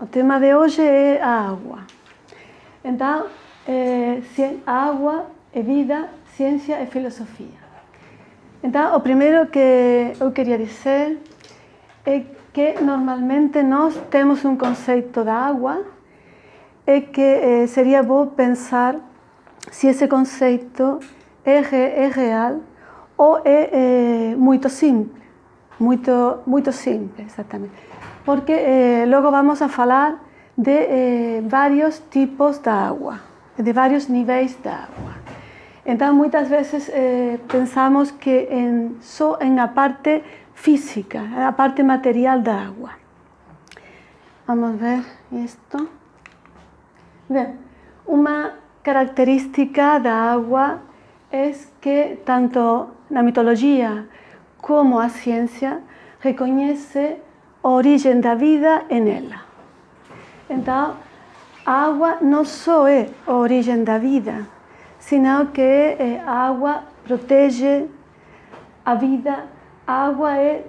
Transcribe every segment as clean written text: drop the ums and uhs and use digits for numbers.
o tema de hoje é a água. Então, a água é vida, ciência e filosofia. Então, o primeiro que eu queria dizer é que normalmente nós temos um conceito da água e que seria bom pensar se esse conceito é real ou é muito simples. Muito simples, exatamente. Porque logo vamos a falar de vários tipos de água, de vários níveis de água. Então, muitas vezes pensamos que só na parte física, a parte material da água. Vamos ver isto. Bem, uma característica da água é que tanto na mitologia como a ciência reconhece a origem da vida nela. Então, a água não só é a origem da vida, senão que a água protege a vida. A água é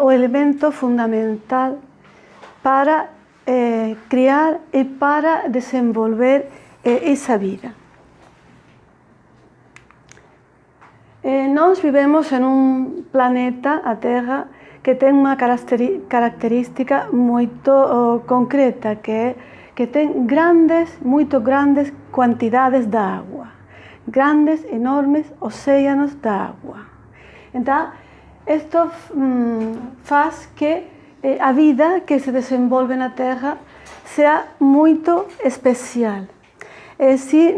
o elemento fundamental para criar e para desenvolver essa vida. Nós vivemos em um planeta, a Terra, que tem uma característica muito concreta, que tem muito grandes quantidades de água, grandes, enormes oceanos de água. Então, isto faz que a vida que se desenvolve na Terra seja muito especial. Se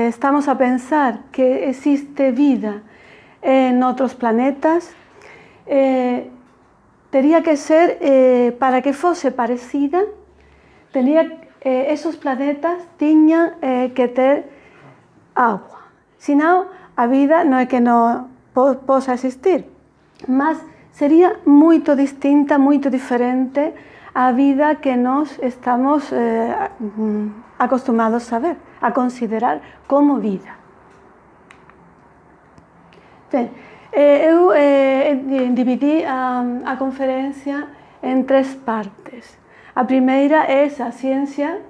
estamos a pensar que existe vida em outros planetas, teria que ser, para que fosse parecida, esses planetas tinham que ter água. Senão, a vida não é que não possa existir, mas seria muito distinta, muito diferente à vida que nós estamos acostumados a ver, a considerar como vida. Bem, eu dividi a conferência em 3 partes. A primeira é a ciência,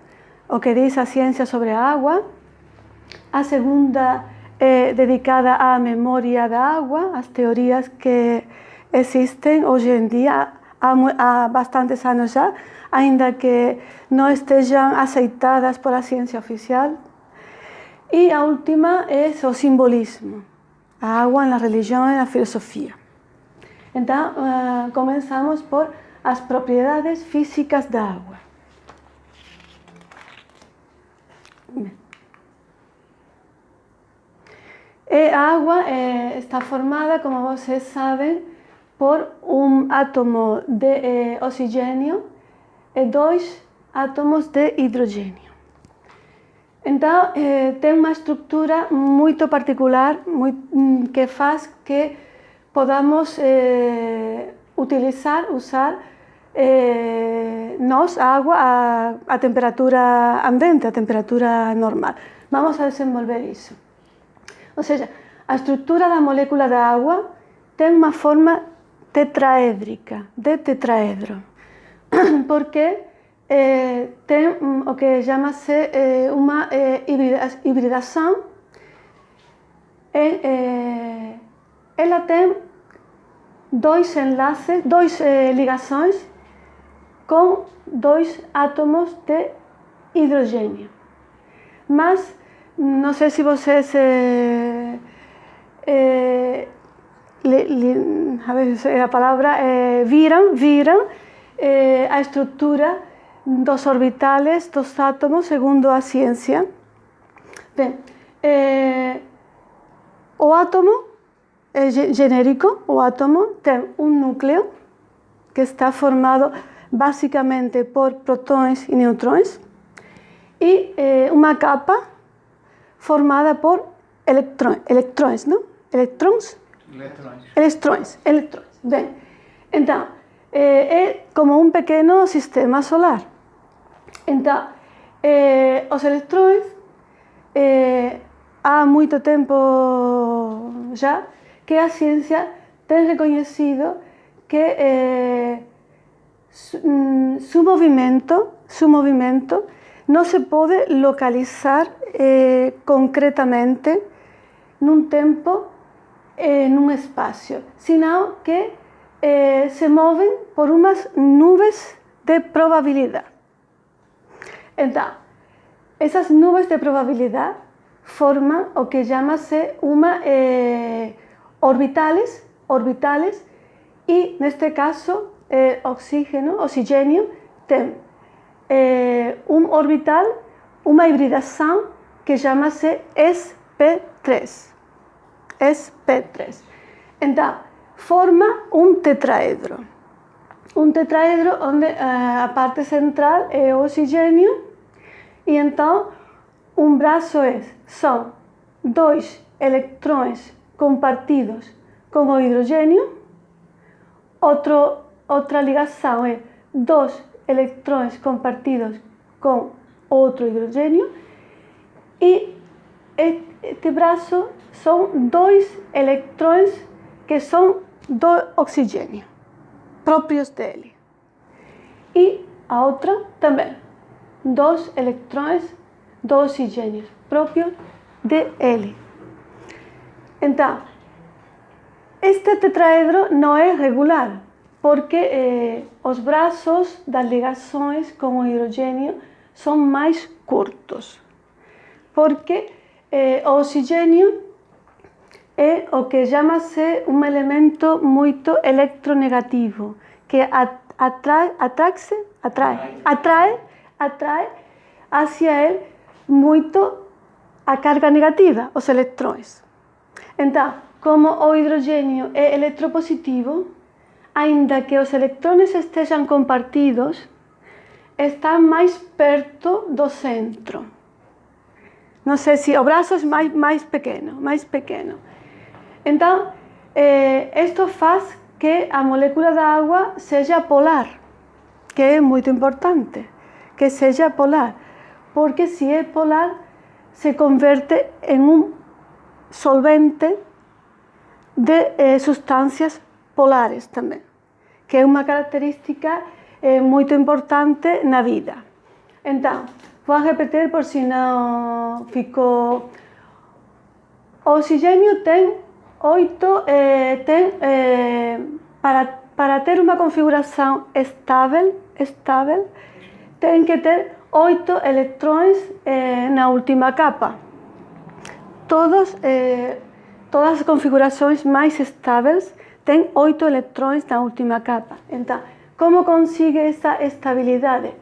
o que diz a ciência sobre a água. A segunda é dedicada à memória da água, às teorias que existem hoje em dia, há bastantes anos já, ainda que não estejam aceitadas pela ciência oficial. E a última é o simbolismo, a água na religião e na filosofia. Então, começamos por as propriedades físicas da água. A água está formada, como vocês sabem, por um átomo de oxigênio e 2 átomos de hidrogênio. Então, tem uma estrutura muito particular que faz que podamos usar nós a água a temperatura ambiente, a temperatura normal. Vamos a desenvolver isso. Ou seja, a estrutura da molécula da água tem uma forma tetraédrica, de tetraedro, porque tem o que chama-se uma hibridação. Ela tem 2 enlaces, 2 ligações com 2 átomos de hidrogênio. Mas não sei se vocês a ver a palavra viram a estrutura dos orbitales dos átomos segundo a ciência. Bem, o átomo é genérico, o átomo tem um núcleo que está formado basicamente por prótons e nêutrons e uma capa formada por elétrons, não? Elétrons. Bem, então, é como um pequeno sistema solar. Então, os elétrons, há muito tempo já, que a ciência tem reconhecido que su movimiento no se puede localizar concretamente en un tiempo, en un espacio, sino que se mueven por unas nubes de probabilidad. Entonces, esas nubes de probabilidad forman o que llámase orbitales, y en este caso oxígeno tiene un orbital, una hibridación que llámase sp3. Entonces, forma un tetraedro. Un tetraedro donde a parte central es oxígeno y entonces un brazo son dos electrones compartidos con o hidrogênio, otra ligación es dos electrones compartidos con otro hidrogênio y este brazo son dos electrones que son dos oxígenos propios de él. Y a otra también, dos electrones, dos oxígenos propios de él. Entonces, este tetraedro no es regular, porque los brazos das ligações con o hidrogênio son más curtos, porque o oxígeno é o que llámase un elemento muito electronegativo, que atrae hacia él muito a carga negativa, os electrones. Então, como o hidrogênio é electropositivo, ainda que os electrones estejam compartidos, están mais perto do centro. Não sei se o braço é mais pequeno. Então, isto faz que a molécula da água seja polar, que é muito importante, que seja polar, porque se é polar, se converte em um solvente de sustancias polares também, que é uma característica muito importante na vida. Então, vou repetir por se não ficou. O oxigênio tem para ter uma configuração estável, tem que ter 8 electrões na última capa. Todas as configurações mais estáveis têm 8 electrões na última capa. Então, como consigue essa estabilidade?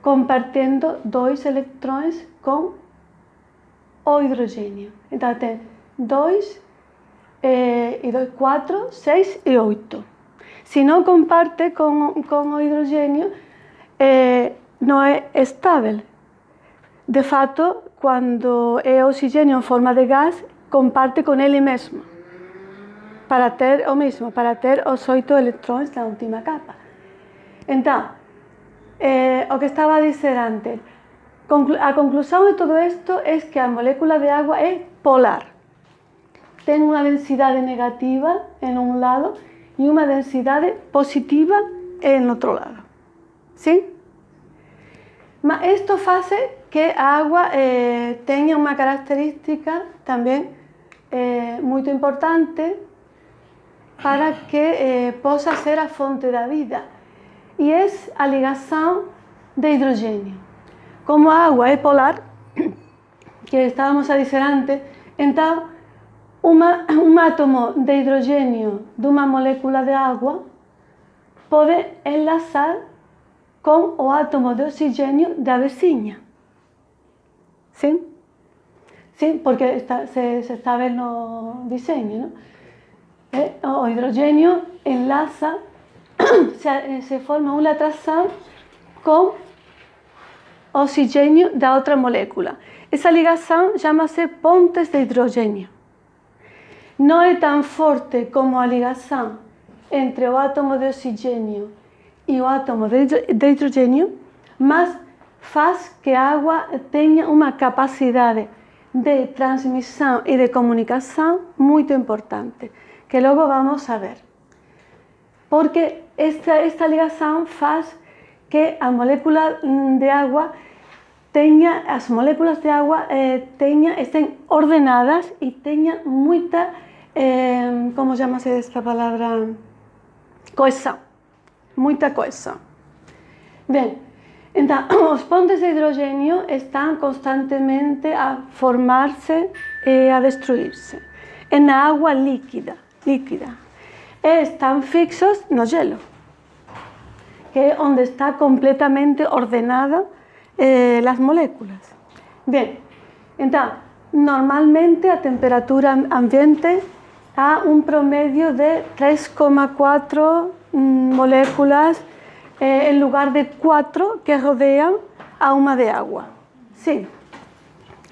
Compartiendo 2 electrones con o hidrogênio. Então, tem 2 e 2, 4, 6 e 8. Se não comparte com o hidrogênio, não é estável. De fato, quando é oxigênio em forma de gás, comparte com ele mesmo, para ter o mesmo, para ter os 8 electrones na última capa. Então, o que estaba a dizer antes, a conclusión de todo esto es que a molécula de agua es polar. Tiene una densidad negativa en un lado y una densidad positiva en otro lado. ¿Sí? Esto hace que a agua tenga una característica también muy importante para que possa ser a fonte da vida. E é a ligação de hidrogênio. Como a água é polar, que estávamos a dizer antes, então um átomo de hidrogênio de uma molécula de água pode enlaçar com o átomo de oxigênio da vizinha. Sim? Sim, porque se está vendo no desenho, não? O hidrogênio enlaça, se forma uma atração com o oxigênio da outra molécula. Essa ligação chama-se pontes de hidrogênio. Não é tão forte como a ligação entre o átomo de oxigênio e o átomo de hidrogênio, mas faz que a água tenha uma capacidade de transmissão e de comunicação muito importante, que logo vamos a ver. Porque esta ligação faz que as moléculas de agua estén ordenadas e teñan moita, como chamase esta palabra? Cohesión. Moita cohesión. Ben, entón, os pontes de hidrogenio están constantemente a formarse e a destruirse. E na agua líquida. E están fixos no hielo, que é onde está completamente ordenada las moléculas. Bien, entón, normalmente a temperatura ambiente há un promedio de 3,4 moléculas en lugar de 4 que rodean a unha de agua. Sí.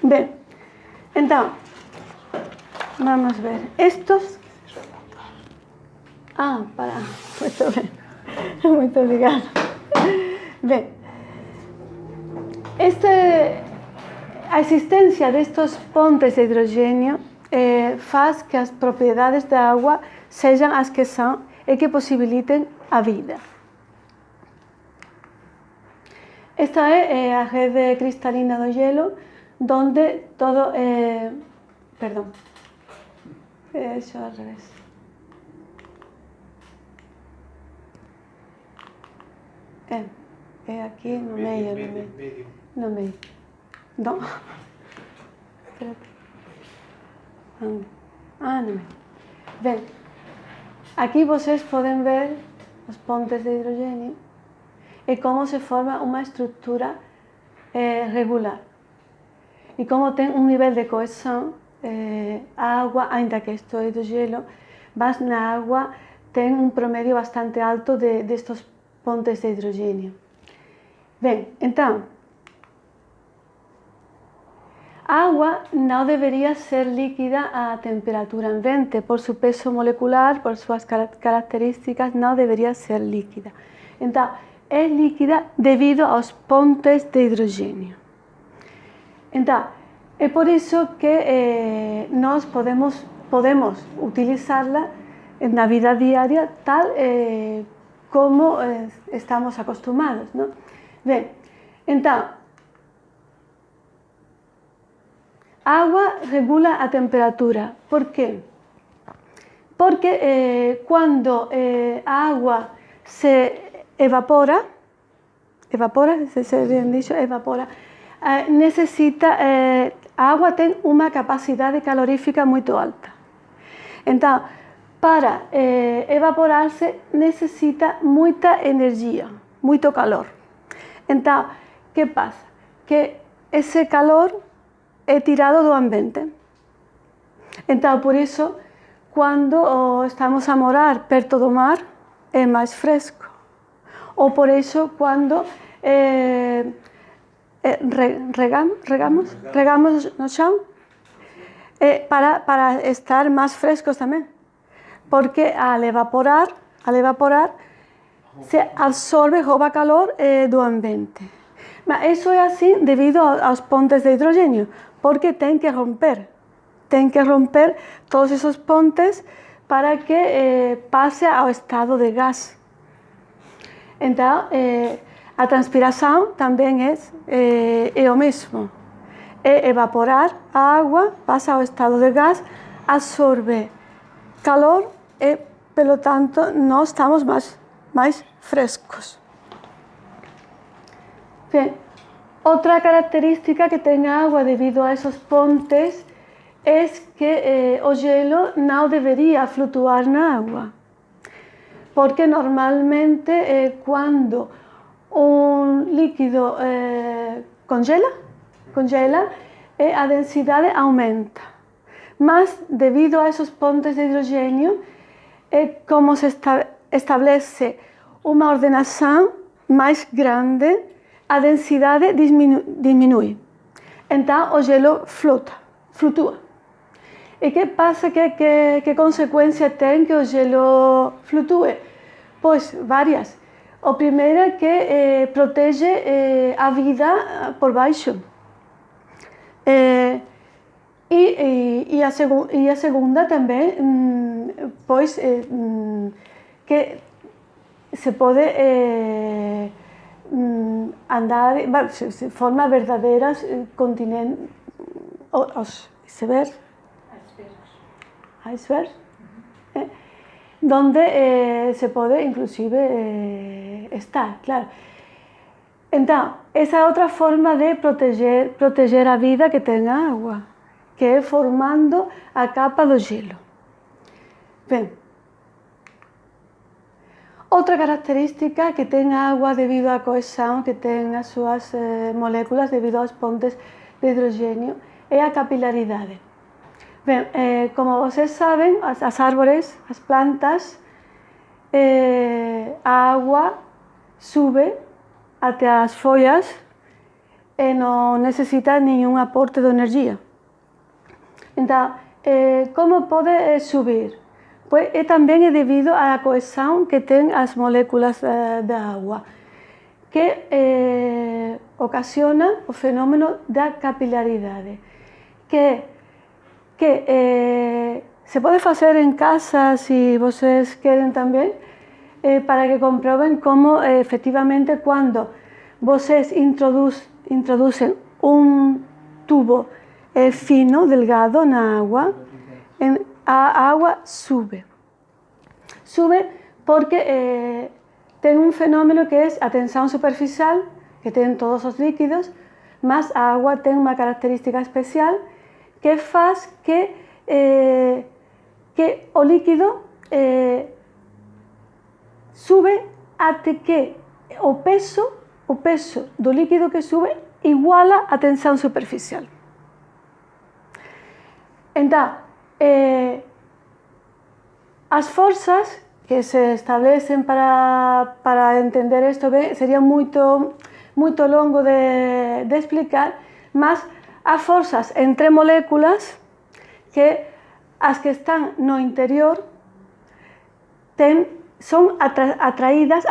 Ben, entón, vamos ver. Estos... Muito ben. Muito obrigada. Ben, a existencia destes pontes de hidrogenio faz que as propiedades da agua sexan as que son e que posibiliten a vida. Esta é a rede cristalina do hielo, donde todo... perdón. Eso al revés. É aquí no medio. No medio. No. Espérate. No medio. Ben, aquí vocês podem ver os pontes de hidrogenio e como se forma unha estructura regular e como ten un nivel de cohesión. A agua, ainda que isto é do hielo, mas na agua ten un promedio bastante alto destes pontes de hidrogenio. Ben, entón, a agua non debería ser líquida a temperatura ambiente, por su peso molecular, por súas características, non debería ser líquida. Entón, é líquida debido aos pontes de hidrogenio. Entón, é por iso que nós podemos utilizarla na vida diaria tal como estamos acostumados, non? Ben, entón, a agua regula a temperatura. Por qué? Porque cuando a agua se evapora, necesita, a agua ten unha capacidade calorífica moito alta. Entón, para evaporarse necesita moita energía, moito calor. Entón, que pasa? Que ese calor é tirado do ambiente. Entón, por iso, cando estamos a morar perto do mar, é máis fresco. Ou por iso, cando regamos no chão, para estar máis frescos tamén. Porque al evaporar se absorbe, rouba calor do ambiente. Mas iso é así debido aos pontes de hidrogenio, porque ten que romper todos esos pontes para que pase ao estado de gas. Entón, a transpiración tamén é o mesmo. É evaporar a agua, pasa ao estado de gas, absorbe calor e, pelo tanto, nós estamos máis frescos. Ben, outra característica que ten a agua debido a esos pontes é que o hielo non debería flutuar na agua. Porque normalmente cando un líquido congela, a densidade aumenta. Mas, debido a esos pontes de hidrogenio, como se establece unha ordenación máis grande, a densidade diminúe. Entón, o hielo flutúa. E que pasa? Que consecuencia ten que o hielo flutúe? Pois, varias. O primeiro é que protege a vida por baixo. E a segunda tamén, pois, que se pode andar, bueno, se forman verdaderas continentes, icebergs, donde se puede inclusive estar, claro. Entonces, esa es otra forma de proteger a vida que tenga agua, que es formando a capa do hielo. Bien. Otra característica que tenga agua debido a cohesión, que tenga sus moléculas debido aos pontes de hidrogenio, é a capilaridade. Ben, como vocês sabem, as árvores, as plantas, a agua sube até as folhas e non necesita ningún aporte de energía. Então, como pode subir? Pois tamén é debido á cohesión que ten as moléculas da agua, que ocasiona o fenómeno da capilaridade, que se pode facer en casa, se vocês queren tamén, para que comproben como efectivamente cando vocês introducen un tubo fino, delgado na agua, a agua sube. Sube porque ten un fenómeno que é a tensión superficial, que ten todos os líquidos, mas a agua ten unha característica especial que faz que o líquido sube até que o peso do líquido que sube iguala a tensión superficial. Entón, as forzas que se establecen para entender isto ben sería moito longo de explicar, mas as forzas entre moléculas, que as que están no interior son atraídas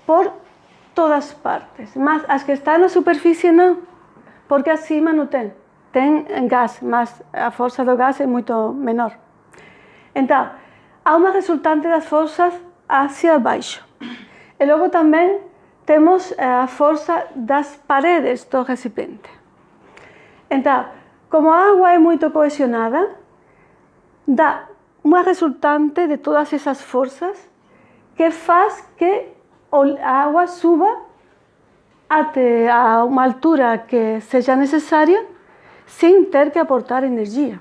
por todas partes, mas as que están na superficie non, porque acima non ten gas, mas a forza do gas é moito menor. Entón, há unha resultante das forzas hacia baixo. E logo tamén temos a forza das paredes do recipiente. Entón, como a agua é moito cohesionada, dá unha resultante de todas esas forzas que faz que a agua suba até a unha altura que seja necesaria sin ter que aportar energía.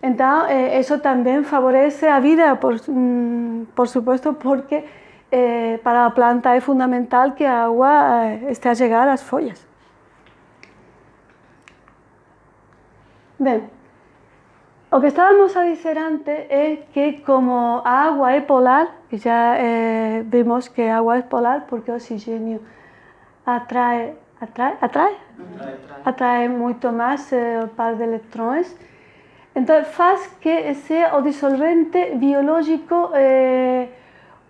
Entón, eso tamén favorece a vida, por supuesto, porque para a planta é fundamental que a agua este a chegar ás follas. Ben, o que estábamos a dizer antes é que como a agua é polar, que já vimos que a agua é polar porque o oxígeno atrae moito máis o par de electrões, entón faz que sea o disolvente biológico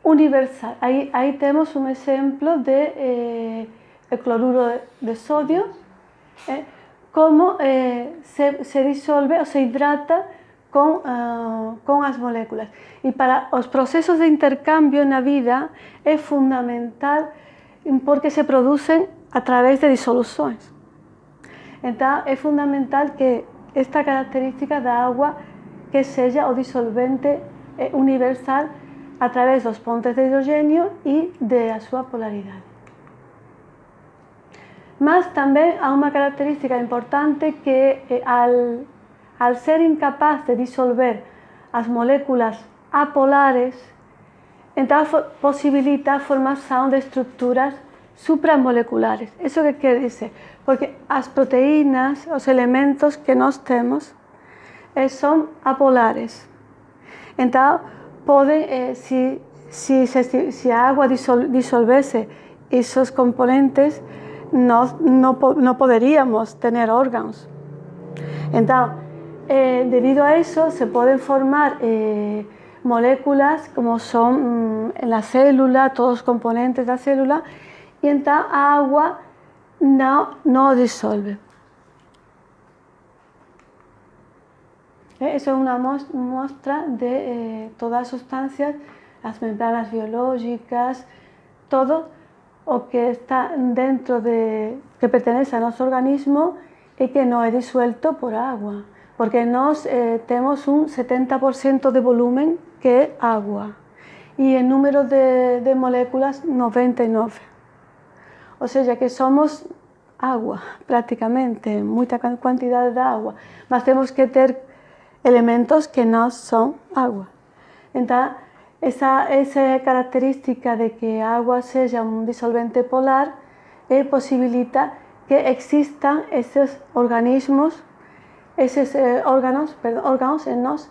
universal. Aí temos un exemplo de cloruro de sodio, como se disolve ou se hidrata con as moléculas. E para os procesos de intercambio na vida é fundamental porque se producen a través de disoluções. Entón, é fundamental que esta característica da agua que seja o disolvente universal a través dos pontes de hidrogenio e da súa polaridade. Mas tamén há unha característica importante que al ser incapaz de disolver as moléculas apolares, entón posibilita a formación de estructuras supramoleculares. Eso que quer dizer? Porque as proteínas, os elementos que nós temos, son apolares. Entón, se a agua disolvese esos componentes, no poderíamos tener órganos. Entón, debido a eso, se poden formar moléculas como son en la célula, todos os componentes da célula, e entón a agua non disolve. Eso é unha mostra de todas as sustancias, as membranas biológicas, todo o que está dentro que pertenece a nuestro organismo y que no es disuelto por agua, porque tenemos un 70% de volumen que es agua y el número de moléculas 99. O sea, ya que somos agua prácticamente, mucha cantidad de agua, más tenemos que tener elementos que no son agua. Entonces, esa característica de que agua sea un disolvente polar posibilita que existan esos organismos, esos órganos en nos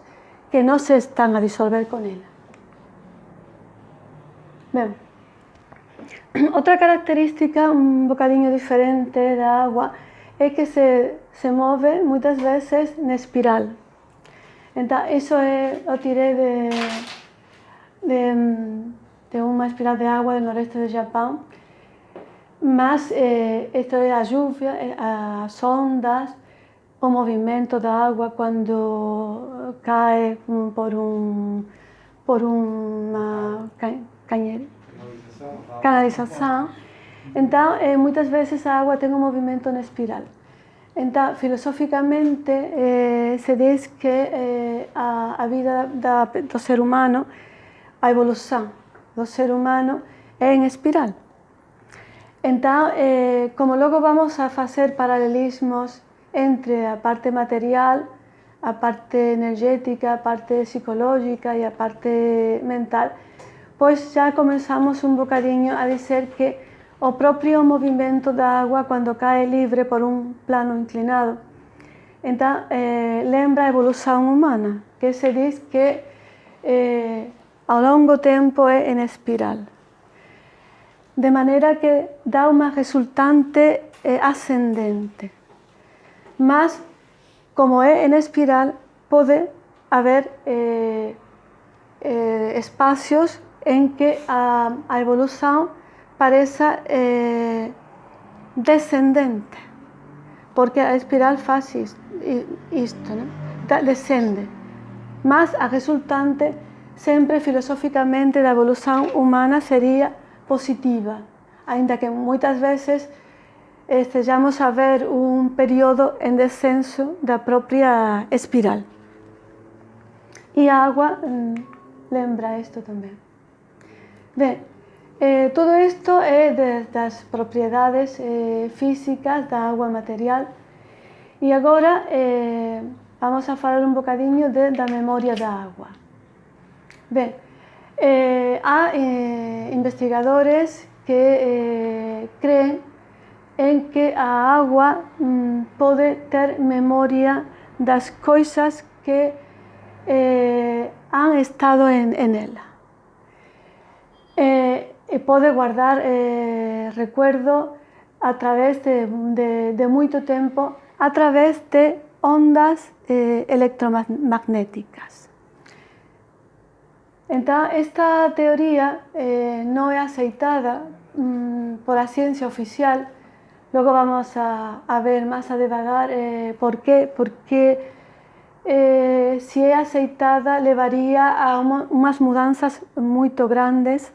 que no se están a disolver con él. Bien. Otra característica un bocadinho diferente de agua es que se mueve muchas veces en espiral. Entonces, eso lo tiré de una espiral de agua del noreste de Japón. Más esto es la lluvia, las ondas, o movimiento de agua cuando cae por una canalización. Entonces, muchas veces la agua tiene un movimiento en espiral. Entonces, filosóficamente, se dice que a vida do ser humano, a evolución do ser humano é en espiral. Entonces, como luego vamos a hacer paralelismos entre a parte material, a parte energética, a parte psicológica y a parte mental, pues ya comenzamos un bocadinho a decir que o propio movimiento da agua cuando cae libre por un plano inclinado, entonces lembra a evolución humana, que se dice que a longo tempo é en espiral. De manera que da una resultante ascendente. Mas, como es en espiral, puede haber espacios en que a evolución parece descendente, porque a espiral faz isto, ¿no? Descende. Mas a resultante, sempre filosóficamente, da evolución humana sería positiva, ainda que muchas veces estejamos a ver un periodo en descenso da propia espiral. Y a agua lembra esto también. Bien, todo esto es de las propiedades físicas da agua material. Y ahora vamos a falar un bocadinho da memoria da agua. Bien, hay investigadores que creen en que a agua puede ter memoria das coisas que han estado en ella. Puede guardar recuerdo a través de mucho tiempo, a través de ondas electromagnéticas. Entonces, esta teoría no es aceitada por la ciencia oficial. Luego vamos a ver más a devagar por qué. Porque si es aceitada, llevaría a unas mudanzas muy grandes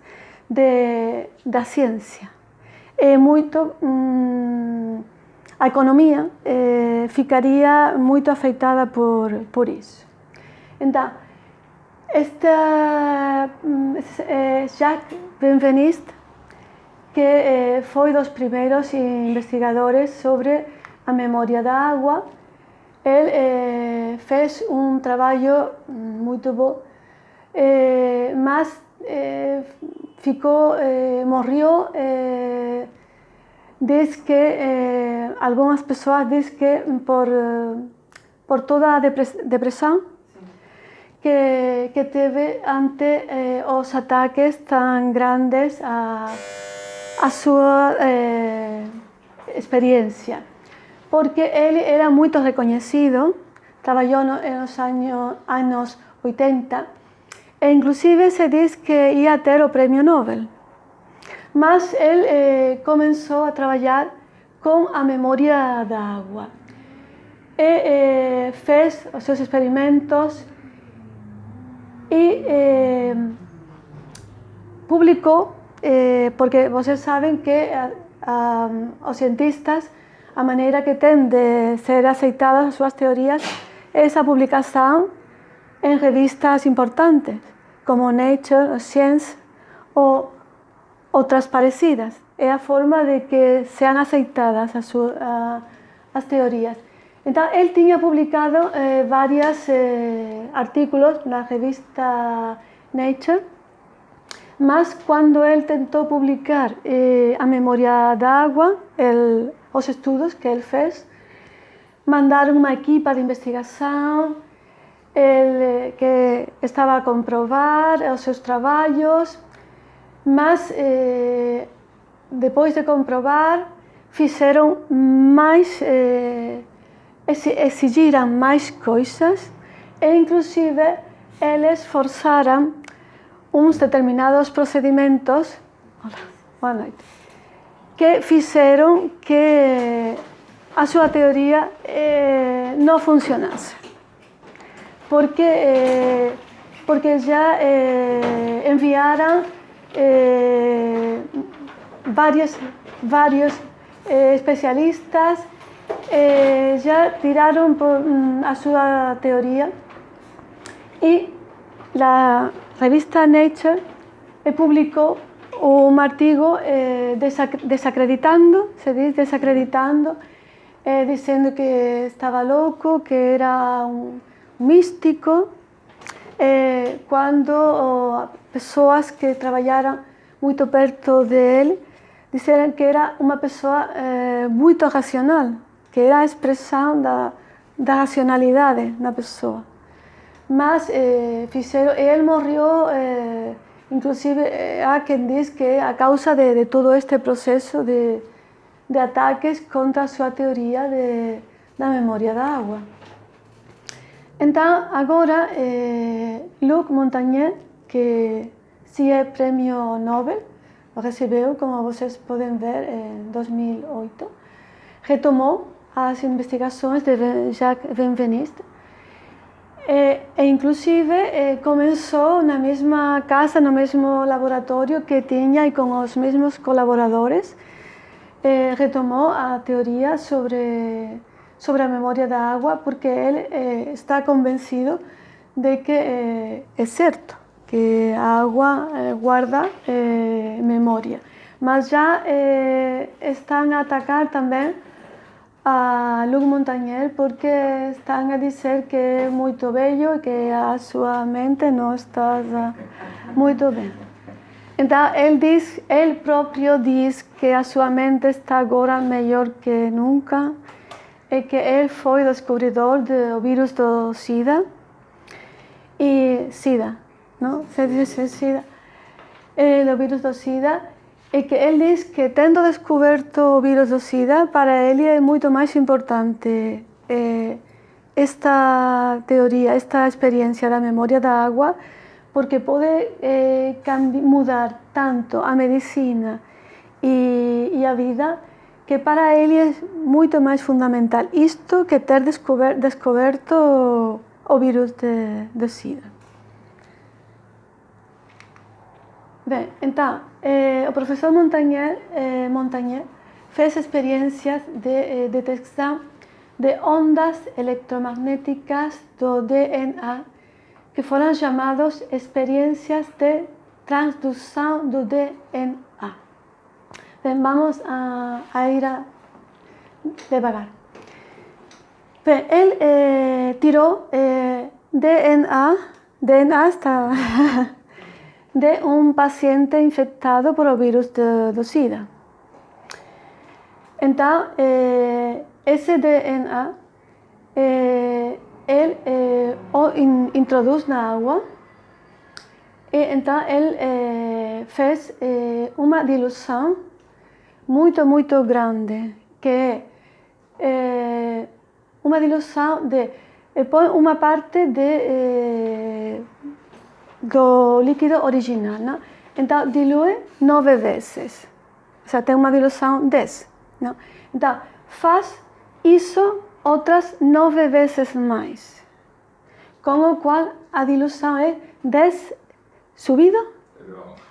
de la ciencia. A economía ficaría muy afectada por eso. Entonces, Jacques Benveniste, que fue dos primeros investigadores sobre a memoria da agua, él fez un trabajo muy bom, mas murió desde que algunas personas dicen que por toda a depresión que teve ante os ataques tan grandes a su experiencia, porque él era muy reconocido, trabajó en los años 80 e inclusive se dice que iba a tener el premio Nobel. Mas él comenzó a trabajar con a memoria da agua e fez os seus experimentos y publicó porque vocês sabem que os cientistas, a maneira que têm de ser aceitadas as suas teorias é essa publicação em revistas importantes, como Nature, Science ou outras parecidas. É a forma de que sejam aceitadas as teorias. Então, ele tinha publicado vários artículos na revista Nature, mas quando ele tentou publicar a memória da água, os estudos que ele fez, mandaram uma equipa de investigação que estava a comprovar os seus trabalhos, mas depois de comprovar, fizeram mais, exigiram mais coisas e, inclusive, eles forçaram uns determinados procedimentos que fizeram que a sua teoria não funcionasse. Porque já enviaram vários especialistas, já tiraram a sua teoria e a revista Nature publicou um artigo desacreditando, dizendo que estava louco, que era um místico, quando pessoas que trabalharam muito perto dele disseram que era uma pessoa muito racional, que era a expressão da racionalidade na pessoa. Mas ele morreu, inclusive há quem diz que é a causa de todo este processo de ataques contra a sua teoria da memória da água. Então, agora, Luc Montagnier, que sim é prêmio Nobel, recebeu, como vocês podem ver, em 2008, retomou as investigações de Jacques Benveniste e inclusive começou na mesma casa, no mesmo laboratório que tinha e com os mesmos colaboradores, retomou a teoria sobre a memória da água, porque ele está convencido de que é certo que a água guarda memória. Mas já estão a atacar também a Luc Montagnier porque estão a dizer que é muito velho e que a sua mente não está muito bem. Então, ele próprio diz que a sua mente está agora melhor que nunca e que ele foi o descobridor do vírus do SIDA. E SIDA, não? Se diz SIDA. Do vírus do SIDA. E que ele diz que, tendo descoberto o vírus do SIDA, para ele é muito mais importante esta teoria, esta experiência da memória da água, porque pode mudar tanto a medicina e a vida, que para ele é muito mais fundamental isto que ter descoberto o vírus do SIDA. Bem, então, o professor Montagnier fez experiências de detecção de ondas eletromagnéticas do DNA, que foram chamadas experiências de transdução do DNA. Bem, vamos a ir devagar. Bem, ele tirou DNA está de um paciente infectado por o vírus do SIDA. Então, esse DNA, ele o introduz na água e então ele fez uma diluição muito, muito grande, que é uma diluição de põe uma parte do líquido original, não? Então dilui 9 vezes, ou seja, tem uma diluição 10, não? Então faz isso outras 9 vezes mais, com o qual a diluição é 10 subido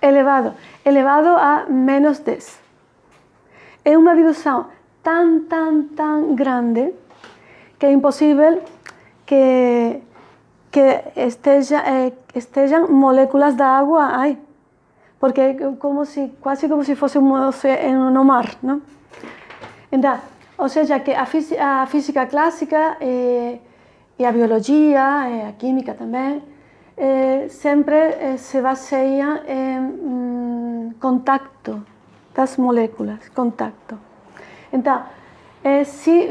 elevado a menos 10. É uma diluição tão grande que é impossível que estejam moléculas da água aí, porque é quase como se fosse no mar, não? Então, ou seja, que a física clássica e a biologia, a química também, sempre se baseiam em contacto das moléculas, contato. Então, se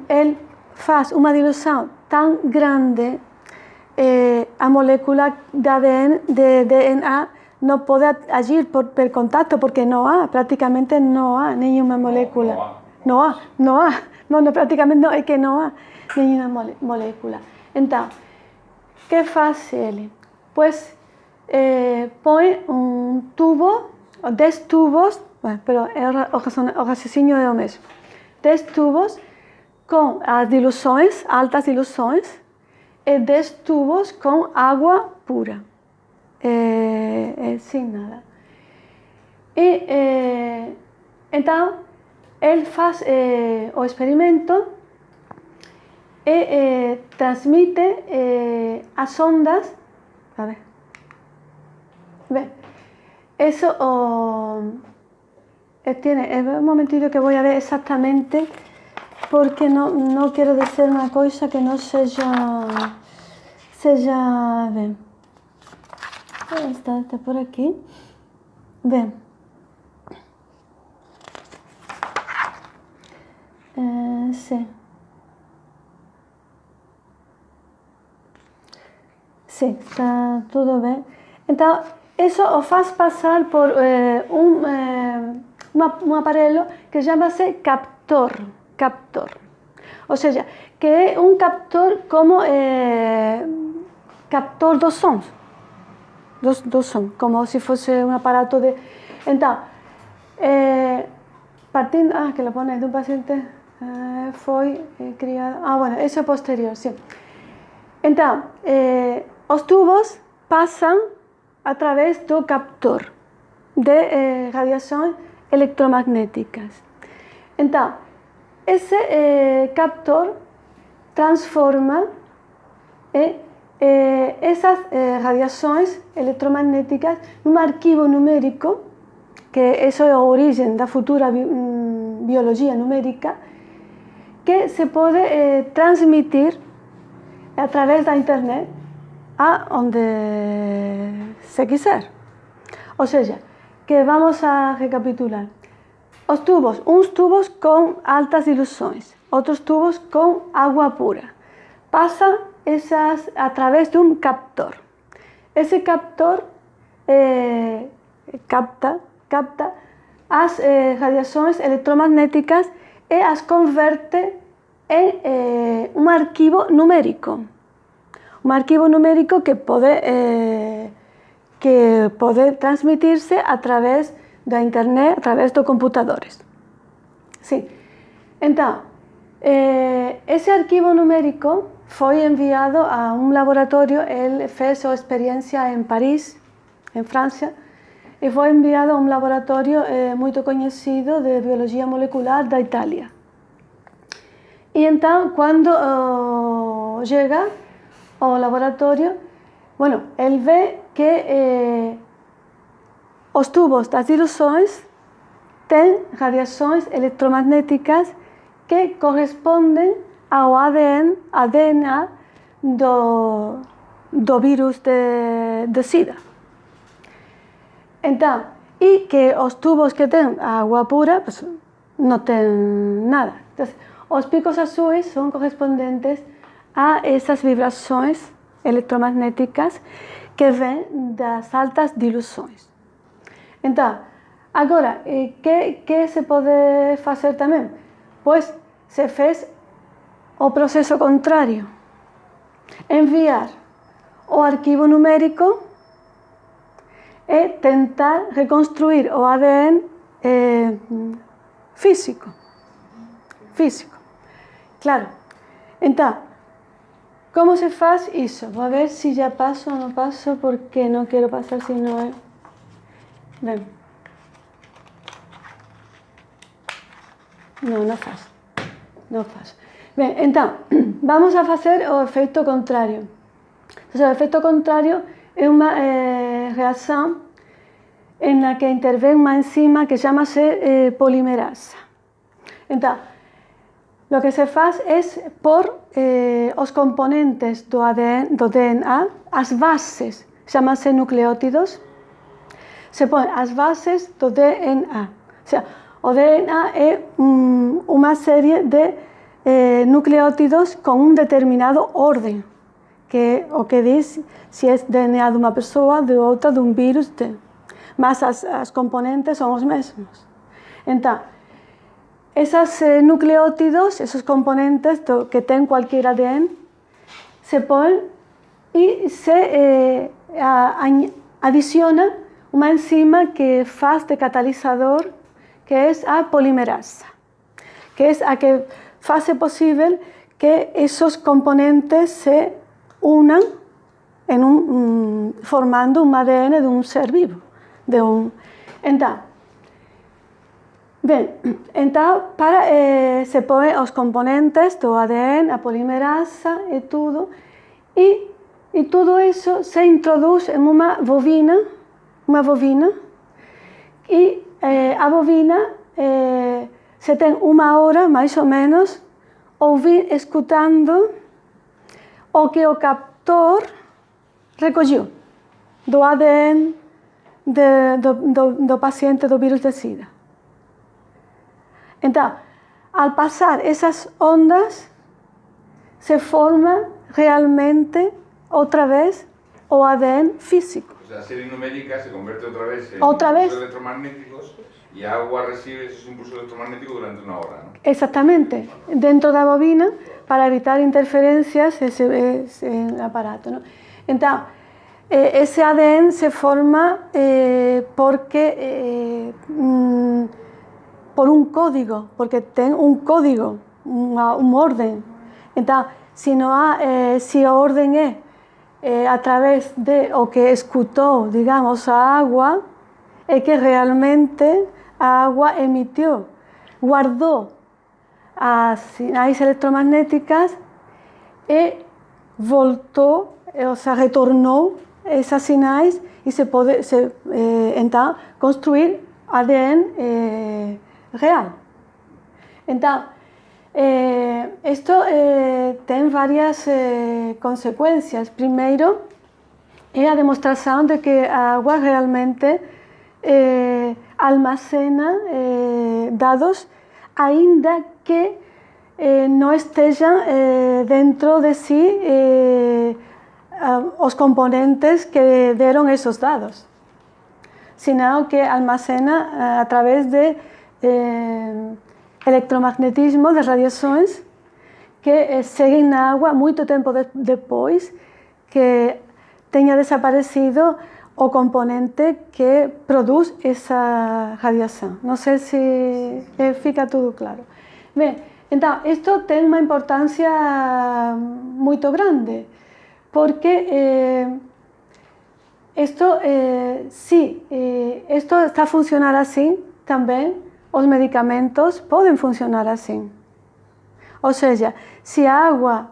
ele faz uma diluição tão grande, a molécula de ADN, de DNA, não pode agir por contato, porque praticamente não há nenhuma molécula. Praticamente não, é que não há nenhuma molécula. Então, o que faz ele? Pues põe um tubo, 10 tubos, pero o raciocínio é o mesmo. 10 tubos com as diluições, altas diluições, e 10 tubos com água pura, sem nada. E então, ele faz o experimento e transmite as ondas. A ver. Ve, eso tiene, un momentito que voy a ver exactamente, porque no quiero decir una cosa que no sea bien. Está por aquí. Bien. Sí. Sí, está todo bien. Entonces, eso os faz pasar por un aparelho que chama-se captor. Ou seja, que é um captor como captor dos sons. Dos sons, como se fosse um aparato de... Então, partindo... que lo pone de um paciente... foi criado... bueno, isso é posterior, sim. Então, os tubos passam através do captor de radiações eletromagnéticas. Então, esse captor transforma essas radiações eletromagnéticas num arquivo numérico, que isso é a origem da futura biologia numérica, que se pode transmitir através da internet aonde se quiser. Ou seja, que vamos a recapitular. Os tubos, uns tubos com altas diluições, outros tubos com água pura. Passam essas através de um captor. Esse captor capta as radiações eletromagnéticas e as converte em um arquivo numérico. Um arquivo numérico que pode transmitir-se através da internet, através dos computadores. Sim. Então, esse arquivo numérico foi enviado a um laboratório. Ele fez sua experiência em Paris, em França, e foi enviado a um laboratório muito conhecido de biologia molecular da Itália. E então, quando chega ao laboratório, ele vê que os tubos das diluições têm radiações eletromagnéticas que correspondem ao DNA do vírus de SIDA. Então, e que os tubos que têm água pura, pues, não têm nada. Então, os picos azuis são correspondentes a essas vibrações eletromagnéticas que vêm das altas diluições. Então, agora, que se pode fazer também? Pois se fez o processo contrário. Enviar o arquivo numérico e tentar reconstruir o ADN físico. Claro. Então, como se faz isso? Vou ver se já passo ou não passo, porque não quero passar se não é... Bem. Não faz. Não faz. Bem, então, vamos a fazer o efeito contrário. Então, o efeito contrário é uma reação em la que intervém uma enzima que chama-se polimerasa. Então, o que se faz é por os componentes do ADN, do DNA, as bases, chamam-se nucleótidos, se põem as bases do DNA. Ou seja, o DNA é uma série de nucleótidos com um determinado ordem, que é o que diz se é DNA de uma pessoa, de outra, de um vírus, mas as componentes são os mesmos. Então, esses nucleótidos, esses componentes que tem qualquer ADN, se põem e se adiciona uma enzima que faz de catalisador, que é a polimerasa, que é a que faz possível que esses componentes se unam formando um ADN de um ser vivo. Então, se põe os componentes do ADN, a polimerasa e tudo isso se introduz em uma bobina, e a bobina se tem uma hora, mais ou menos, escutando o que o captor recolheu do ADN do paciente do vírus de SIDA. Então, ao passar essas ondas, se forma realmente outra vez o ADN físico. O sea, a serie numérica se convierte otra vez en impulsos electromagnéticos y agua recibe esos impulsos electromagnéticos durante una hora, ¿no? Exactamente, dentro da bobina, para evitar interferencias ese aparato, ¿no? Então, esse ADN se forma por um código, porque tem um código, uma ordem. Então, se a ordem é através de o que escutou, digamos, a água, é que realmente a água emitiu, guardou as sinais eletromagnéticas e voltou, ou seja, retornou essas sinais e se pode então construir ADN real. Então, isto tem várias consequências. Primeiro, é a demonstração de que a água realmente almacena dados, ainda que não estejam dentro de si os componentes que deram esses dados, senão que almacena através de electromagnetismo, de radiações que seguem na água muito tempo depois que tenha desaparecido o componente que produz essa radiação. Não sei se fica tudo claro. Bem, então, isto tem uma importância muito grande, porque se isto está a funcionar assim, também os medicamentos podem funcionar assim. Ou seja, se a água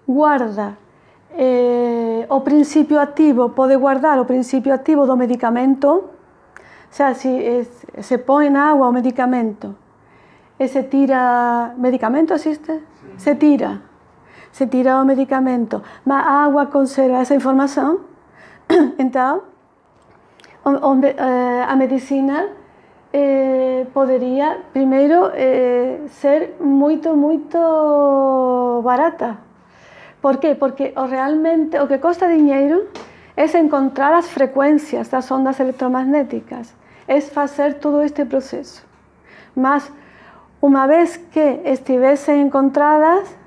guarda o princípio ativo, pode guardar o princípio ativo do medicamento, ou seja, se põe na água o medicamento e se tira... Medicamento existe? Se tira o medicamento, mas a água conserva essa informação, então a medicina poderia, primeiro, ser muito barata. Por quê? Porque realmente o que custa dinheiro é encontrar as frequências das ondas eletromagnéticas, é fazer todo este processo. Mas, uma vez que estivessem encontradas,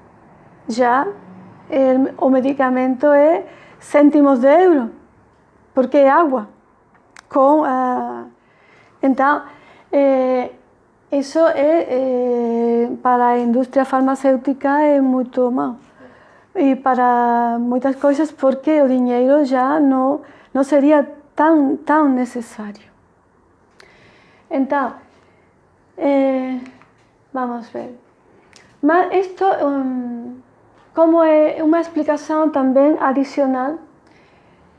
já o medicamento é cêntimos de euro, porque é água. Então, isso para a indústria farmacêutica é muito mau. E para muitas coisas, porque o dinheiro já não seria tão necessário. Entonces, vamos a ver. Esto como una explicación también adicional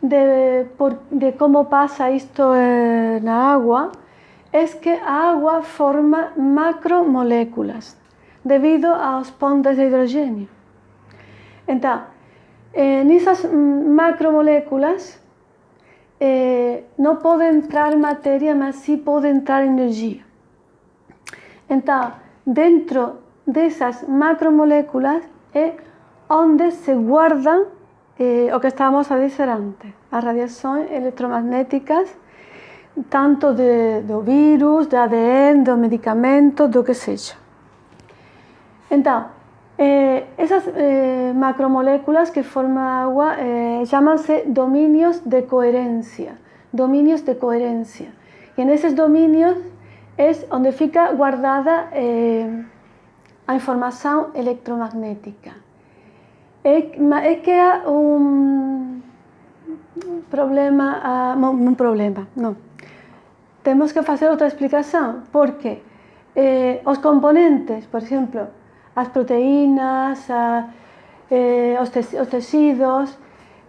de cómo pasa esto en la agua, es que a agua forma macromoléculas debido a los pontes de hidrógeno. Entonces, en esas macromoléculas no puede entrar materia, mas sí puede entrar energía. Entonces, dentro de esas macromoléculas es donde se guardan lo que estábamos a decir antes, las radiaciones electromagnéticas, tanto de virus, de ADN, de medicamentos, de lo que sea. Entonces, esas macromoléculas que forman agua llámanse dominios de coherencia. Dominios de coherencia. Y en esos dominios es donde fica guardada la información electromagnética. Es que hay un problema, no. Tenemos que hacer otra explicación, porque los componentes, por ejemplo, las proteínas, los tejidos,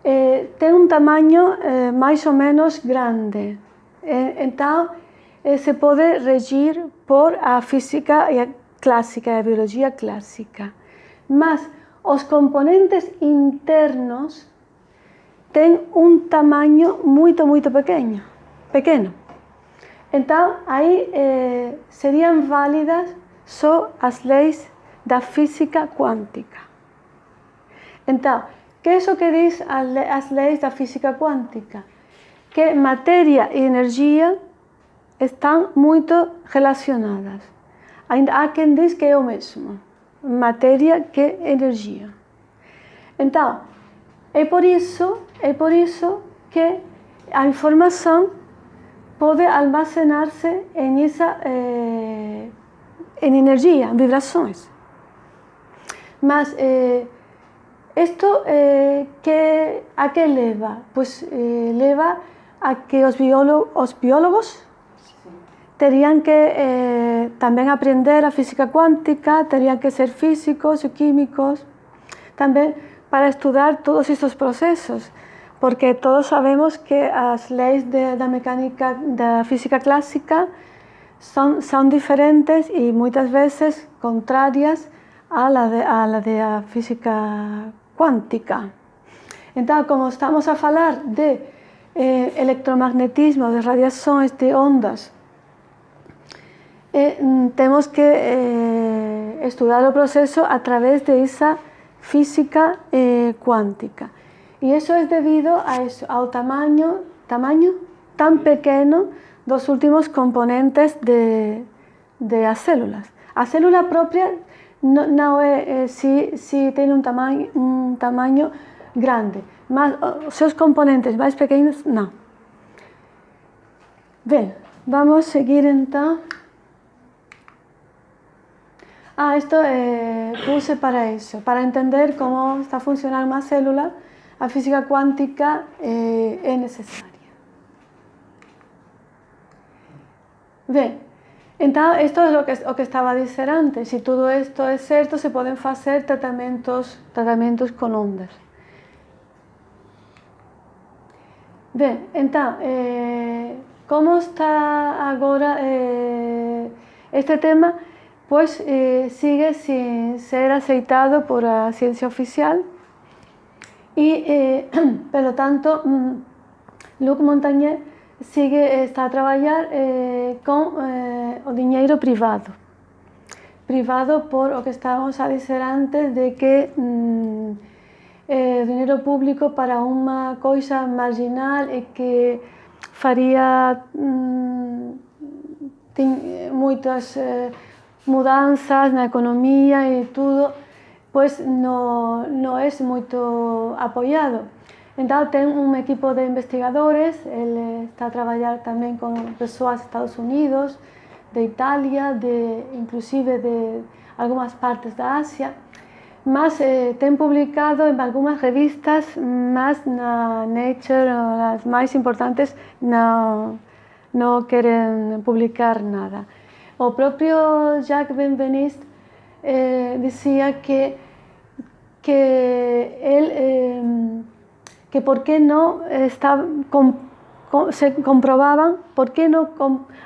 tienen un tamaño más o menos grande. Entonces, se puede regir por la física clásica, la biología clásica. Mas los componentes internos tienen un tamaño muy pequeño. Entonces, ahí serían válidas solo las leyes de la física cuántica. Entonces, ¿qué es lo que dicen las leyes de la física cuántica? Que materia y energía están muy relacionadas. Hay quien dice que es lo mismo, materia que energía. Entonces, es por eso que la información puede almacenarse en energía, en vibraciones. Mas esto ¿a qué lleva? Pues lleva a que los biólogos tendrían que también aprender la física cuántica, tendrían que ser físicos y químicos, también para estudiar todos estos procesos, porque todos sabemos que las leyes de la mecánica, de la física clásica, son diferentes y muchas veces contrarias a la de la física cuántica. Entonces, como estamos a hablar de electromagnetismo, de radiaciones, de ondas, tenemos que estudiar el proceso a través de esa física cuántica. Y eso es debido al tamaño tan pequeño de los últimos componentes de las células. La célula propia no es si tiene un tamaño grande, mas sus componentes más pequeños no. Bien, vamos a seguir entonces. Esto puse para eso, para entender cómo está funcionando una célula. La física cuántica es necesaria. Bien, entonces esto es lo que estaba diciendo antes. Si todo esto es cierto, se pueden hacer tratamientos con ondas. Bien, entonces, ¿cómo está ahora este tema? Pues sigue sin ser aceptado por la ciencia oficial y, por lo tanto, Luc Montagnier está a trabajar con el dinero privado por lo que estábamos a decir antes de que el dinero público para una cosa marginal y que faría muchas mudanzas en la economía y todo, pues no es muy apoyado. Entonces, tengo un equipo de investigadores, él está a trabajar también con personas de Estados Unidos, de Italia, inclusive de algunas partes de Asia, más han publicado en algunas revistas, más Nature, las más importantes, no quieren publicar nada. El propio Jacques Benveniste decía que por qué no se comprobaban, por qué no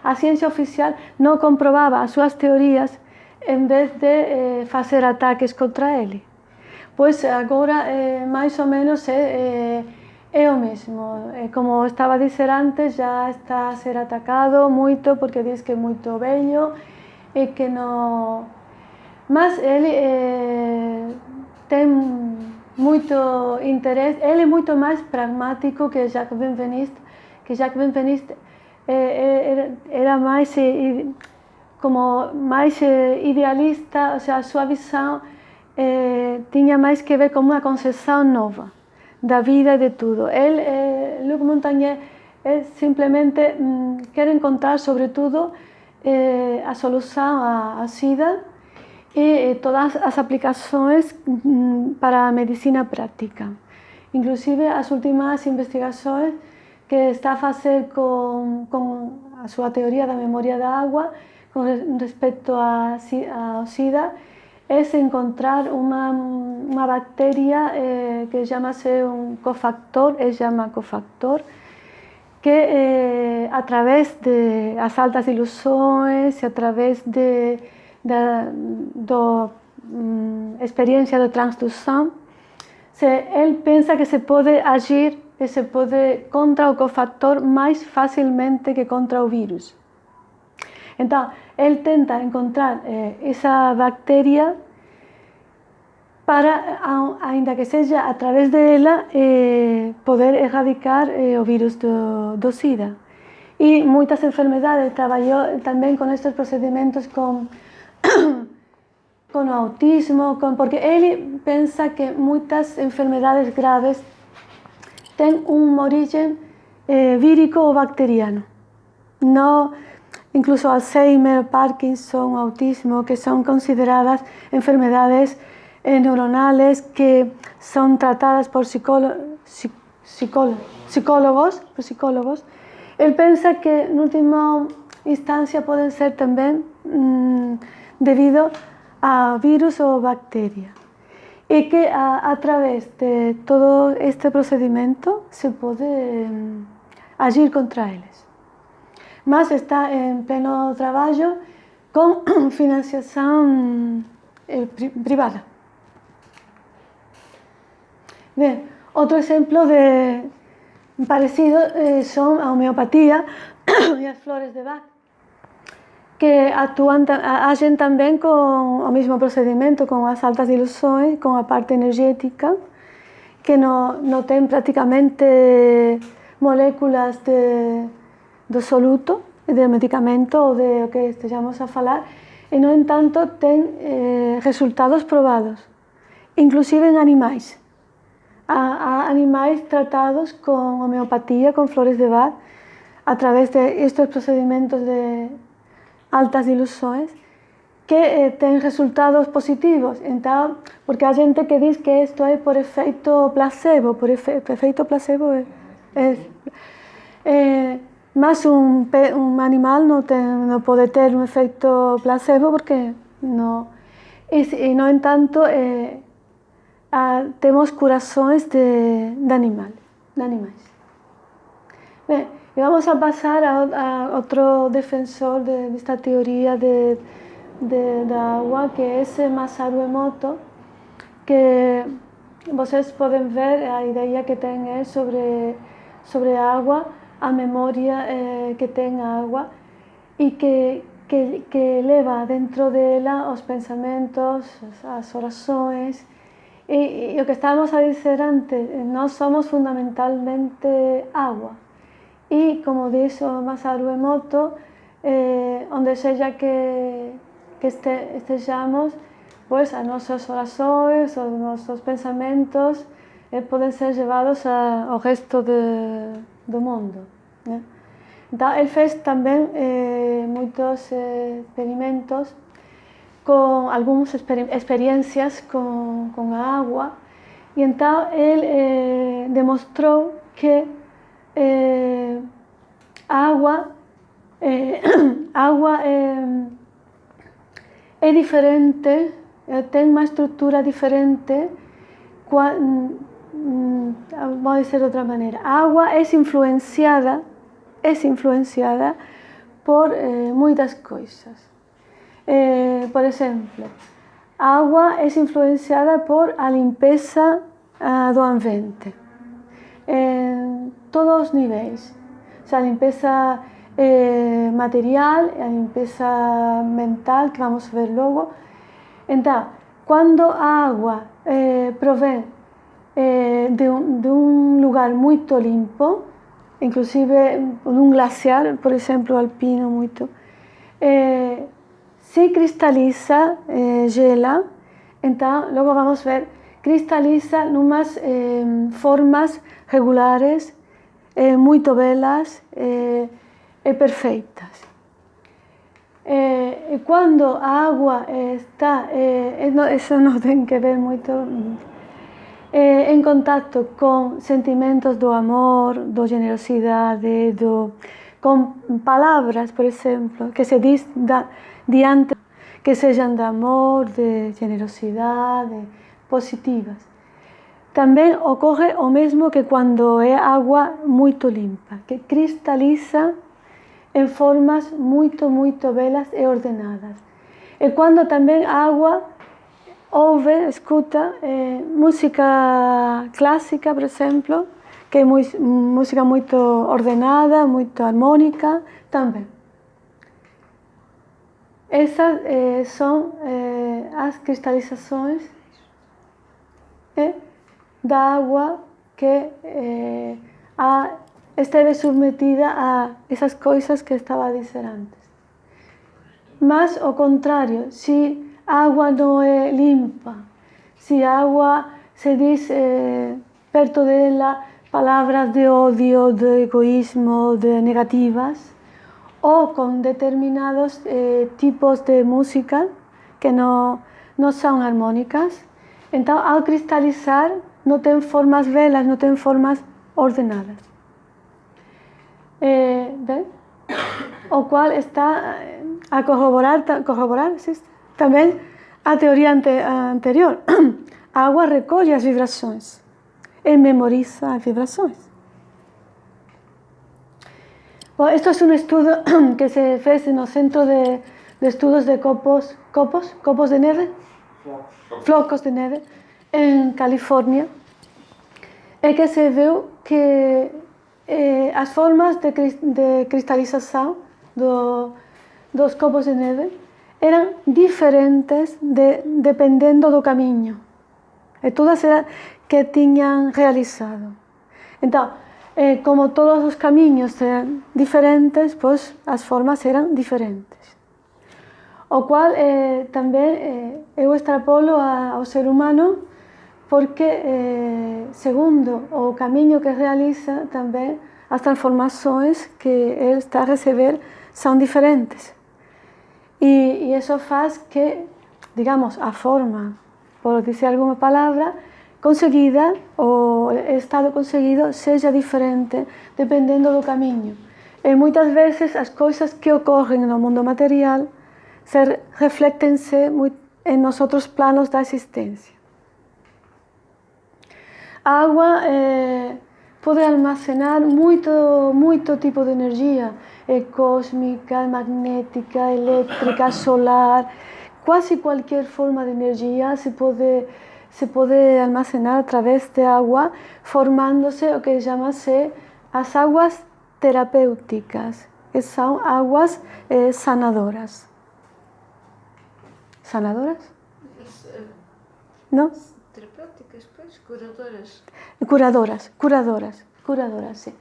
a ciencia oficial no comprobaba sus teorías en vez de hacer ataques contra él. Pues agora máis ou menos é o mesmo. Como estaba a dizer antes, já está a ser atacado moito porque diz que é moito vello e que non... Mas ele ten moito interés, ele é moito máis pragmático que Jacques Benveniste, era máis idealista, ou seja, a súa visão tiña máis que ver con unha concepción nova da vida e de tudo. Luc Montagnier simplemente quer encontrar sobre tudo a solución á SIDA e todas as aplicações para a medicina práctica. Inclusive as últimas investigações que está a facer con a súa teoría da memoria da agua con respecto ao SIDA es encontrar una bacteria que llámase un cofactor, que a través de las altas ilusiones y a través de experiencia de transducción, él piensa que se puede agir y se puede contra el cofactor más fácilmente que contra el virus. Entonces, él tenta encontrar esa bacteria para, ainda que seja a través dela, poder erradicar o virus do SIDA. E muitas enfermedades, traballou tamén con estes procedimentos con autismo, porque ele pensa que muitas enfermedades graves ten un origen vírico ou bacteriano. Incluso Alzheimer, Parkinson, autismo, que son consideradas enfermedades neuronales que son tratadas por psicólogos. Él piensa que en última instancia pueden ser también debido a virus o bacterias y que a través de todo este procedimiento se puede agir contra ellos. Mas está en pleno traballo con financiación privada. Bien, otro exemplo parecido son a homeopatía e as flores de Bach, que agen tamén con o mesmo procedimento, con as altas ilusións, con a parte energética, que non ten prácticamente moléculas do soluto, de medicamento ou de o que estejamos a falar, e, no entanto, ten resultados probados, inclusive en animais. A animais tratados con homeopatía, con flores de Bach, a través de estos procedimentos de altas ilusiones, que ten resultados positivos. Entón, porque a xente que diz que isto é por efeito placebo, mas un animal non pode ter un efeito placebo porque non. E, no entanto, temos curações de animais. Bem, e vamos a pasar a outro defensor desta teoria da agua, que é esse Masaru Emoto, que vocês podem ver a ideia que tem sobre a agua, a memória que ten a agua e que leva dentro dela os pensamentos, as orações. E o que estábamos a dizer antes, nós somos fundamentalmente agua. E, como diz o Masaru Emoto, onde seja que estejamos, pues, as nosas orações, os nosos pensamentos poden ser levados ao resto do mundo. Então, ele fez também muitos experimentos con algunas experiencias con a agua, y entonces él demostró que a agua agua é diferente, ten unha estructura diferente, vamos dizer de outra maneira, a agua é influenciada por moitas coisas. Por exemplo, a agua é influenciada por a limpeza do ambiente, en todos os niveis, a limpeza material, a limpeza mental, que vamos ver logo. Então, quando a agua provén de un lugar muito limpo, inclusive dun glaciar, por exemplo, alpino muito, se cristaliza, gela, então logo vamos ver, cristaliza numas formas regulares, muito belas e perfeitas. E quando a agua está, eso non ten que ver moito, en contacto con sentimentos do amor, do generosidade, con palabras, por exemplo, que se diz diante, que sexan de amor, de generosidade, positivas. Tamén ocorre o mesmo que cando é agua moito limpa, que cristaliza en formas moito, moito belas e ordenadas. E cando tamén a agua ouve, escuta música clásica, por exemplo, que é música moito ordenada, moito armónica, tamén. Esas son as cristalizações da agua que esteve submetida a esas coisas que estaba a dizer antes. Mas, ao contrario, se a agua non é limpa, se a agua se diz perto dela palabras de odio, de egoísmo, de negativas, ou con determinados tipos de música que non son armónicas, então ao cristalizar non ten formas belas, non ten formas ordenadas. Ben? O cual está a corroborar tamén a teoría anterior. A agua recolle as vibrações e memoriza as vibrações. Bom, isto é un estudo que se fez no Centro de Estudos de Copos de Neve, Flocos de Neve, en California, e que se veu que as formas de cristalización dos copos de neve eran diferentes dependendo do camiño, e todas eran que tiñan realizado. Então, como todos os camiños eran diferentes, pois as formas eran diferentes. O cual tamén eu extrapolo ao ser humano, porque segundo o camiño que realiza, tamén as transformações que ele está a receber son diferentes. E eso faz que, digamos, a forma, por dizer alguma palabra, conseguida, o estado conseguido, seja diferente dependendo do camiño. E moitas veces as coisas que ocorren no mundo material reflectense en nos outros planos da existencia. A agua pode almacenar moito tipo de energía, cósmica, magnética, eléctrica, solar, quase cualquier forma de energía se pode almacenar a través de agua, formándose o que chamase as aguas terapéuticas, que son aguas sanadoras. ¿Sanadoras? ¿No? Terapéuticas, pois, curadoras, sí.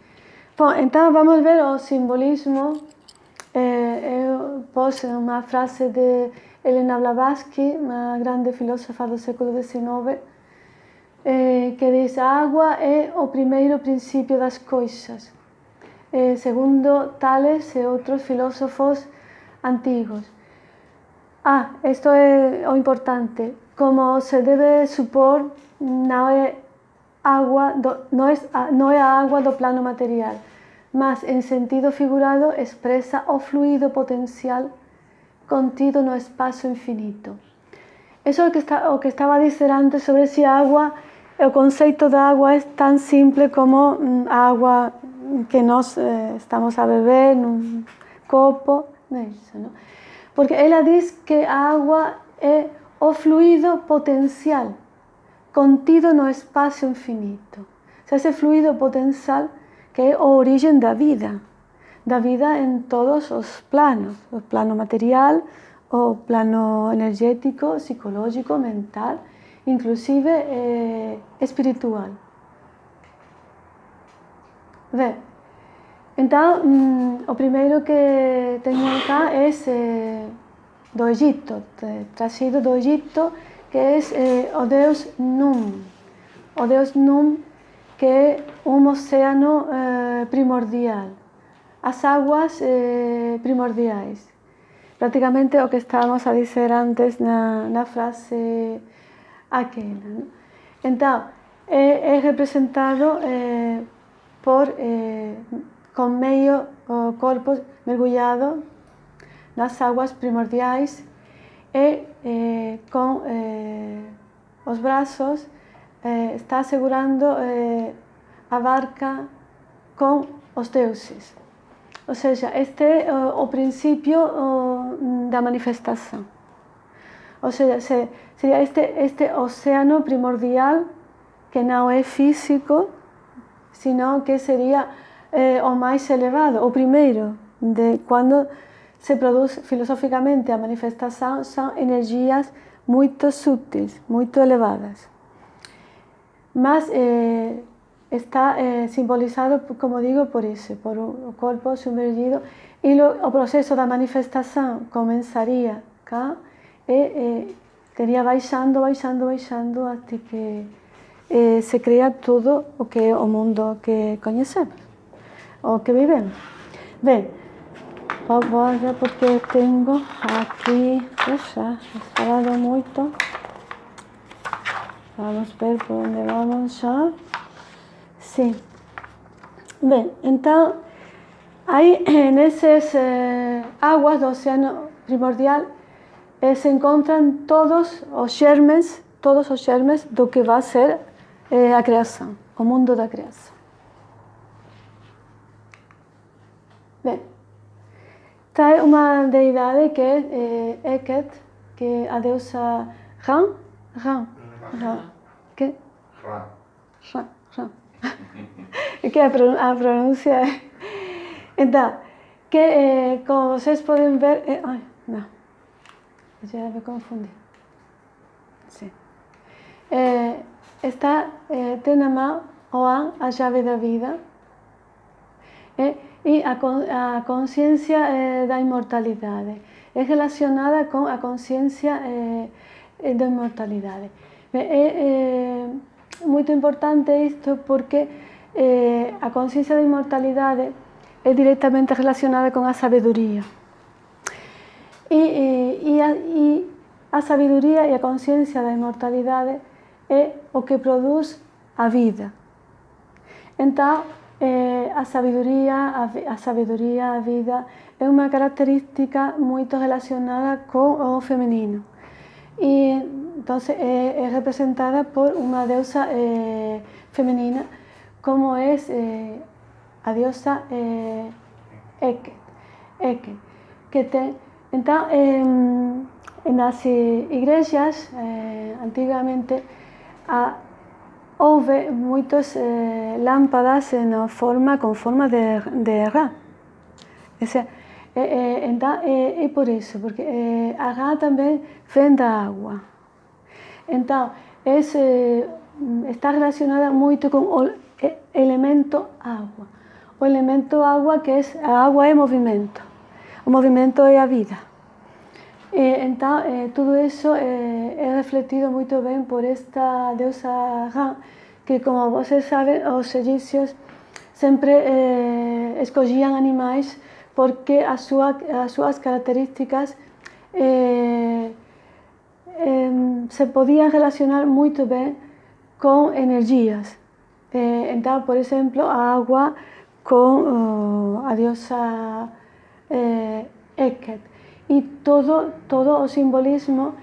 Bom, então vamos ver o simbolismo. Eu pus unha frase de Elena Blavatsky, unha grande filósofa do século XIX, que diz: a agua é o primeiro principio das coisas, segundo Tales e outros filósofos antigos. Isto é o importante. Como se debe supor, non é a agua do plano material. mas em sentido figurado expressa o fluido potencial contido no espaço infinito. Isso é o que estava a dizer antes sobre se a água, o conceito da água é tão simples como a água que nós estamos a beber num copo, não é isso, não? Porque ela diz que a água é o fluido potencial contido no espaço infinito. Esse fluido potencial que é a origem da vida em todos os planos, o plano material, o plano energético, psicológico, mental, inclusive espiritual. Bem, então, o primeiro que tenho cá é do Egito, trazido do Egito, que é o deus Num. O deus Num, que é um oceano primordial. As águas primordiais. Praticamente o que estávamos a dizer antes na frase aquela, não? Então, é representado com meio corpo mergulhado nas águas primordiais e com os braços está segurando a barca com os deuses. Ou seja, este é o princípio da manifestação. Ou seja, seria este oceano primordial que não é físico, senão que seria o mais elevado, o primeiro, de quando se produz filosoficamente a manifestação, são energias muito sutis, muito elevadas. Mas está simbolizado, como digo, por isso, por o corpo submergido, e o processo da manifestação começaria cá e teria baixando até que se cria tudo o que é o mundo que conhecemos, o que vivemos. Bem, vou ver porque tenho aqui, já falado muito. Vamos ver por onde vamos já. Sim. Bem, então, aí nessas águas do oceano primordial se encontram todos os germes do que vai ser a criação, o mundo da criação. Bem, tem uma deidade que é Eket, que é a deusa Ran. Que? Ran. Que a pronúncia é... Então, que como vocês podem ver... Ai, não. Já me confundi. Sim. Tem na mão o An, a chave da vida, e a consciência da imortalidade. É relacionada com a consciência da imortalidade. É muito importante isto porque a consciência da imortalidade é diretamente relacionada com a sabedoria. E a sabedoria e a consciência da imortalidade é o que produz a vida. Então, a sabedoria, a vida, é uma característica muito relacionada com o feminino. E então é representada por uma deusa feminina, como é a deusa Eket, que tem... Então, nas igrejas, antigamente, houve muitas lâmpadas com forma de Ra. Então, é por isso, porque a Ra também vem da água. Então, está relacionada muito com o elemento água. O elemento água, que a água é movimento. O movimento é a vida. Então, tudo isso é refletido muito bem por esta deusa Ra, que, como vocês sabem, os egípcios sempre escolhiam animais porque as suas características se podiam relacionar muito bem com energias. Então, por exemplo, a água con a diosa Heket. E todo o simbolismo,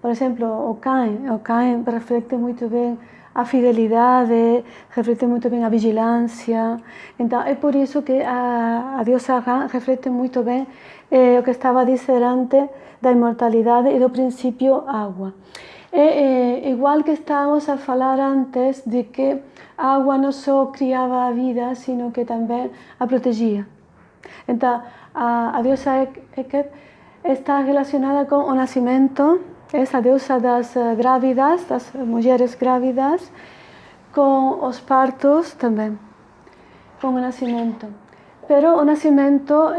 por exemplo, o Cain reflecte moito ben a fidelidade, reflecte moito ben a vigilancia. Então, é por iso que a diosa Ra reflecte moito ben o que estaba a dizer antes da inmortalidade e do principio agua. Igual que estábamos a falar antes de que a agua non só criaba a vida, sino que tamén a protegía. Então, a diosa Heket está relacionada con o nacimento, é a deusa das grávidas, das mulleres grávidas, con os partos tamén, con o nacimento. Pero o nacimento,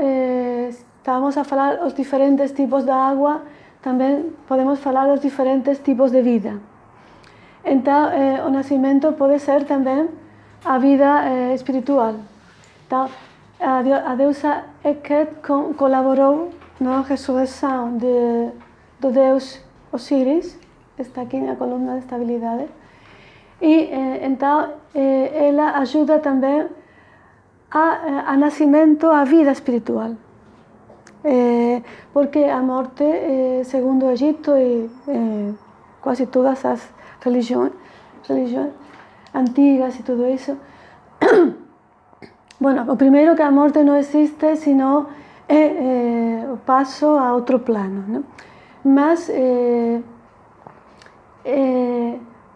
estábamos a falar os diferentes tipos da agua, tamén podemos falar dos diferentes tipos de vida. Entón, o nacimento pode ser tamén a vida espiritual. Entón, a deusa Heket colaborou na resurrección do deus Osiris, está aquí na columna de estabilidade, e entón ela ajuda tamén a nacimento, a vida espiritual, porque a morte, segundo o Egipto e quase todas as religiões antigas e tudo isso, bueno, o primeiro que a morte non existe, sino o paso a outro plano, non? Mas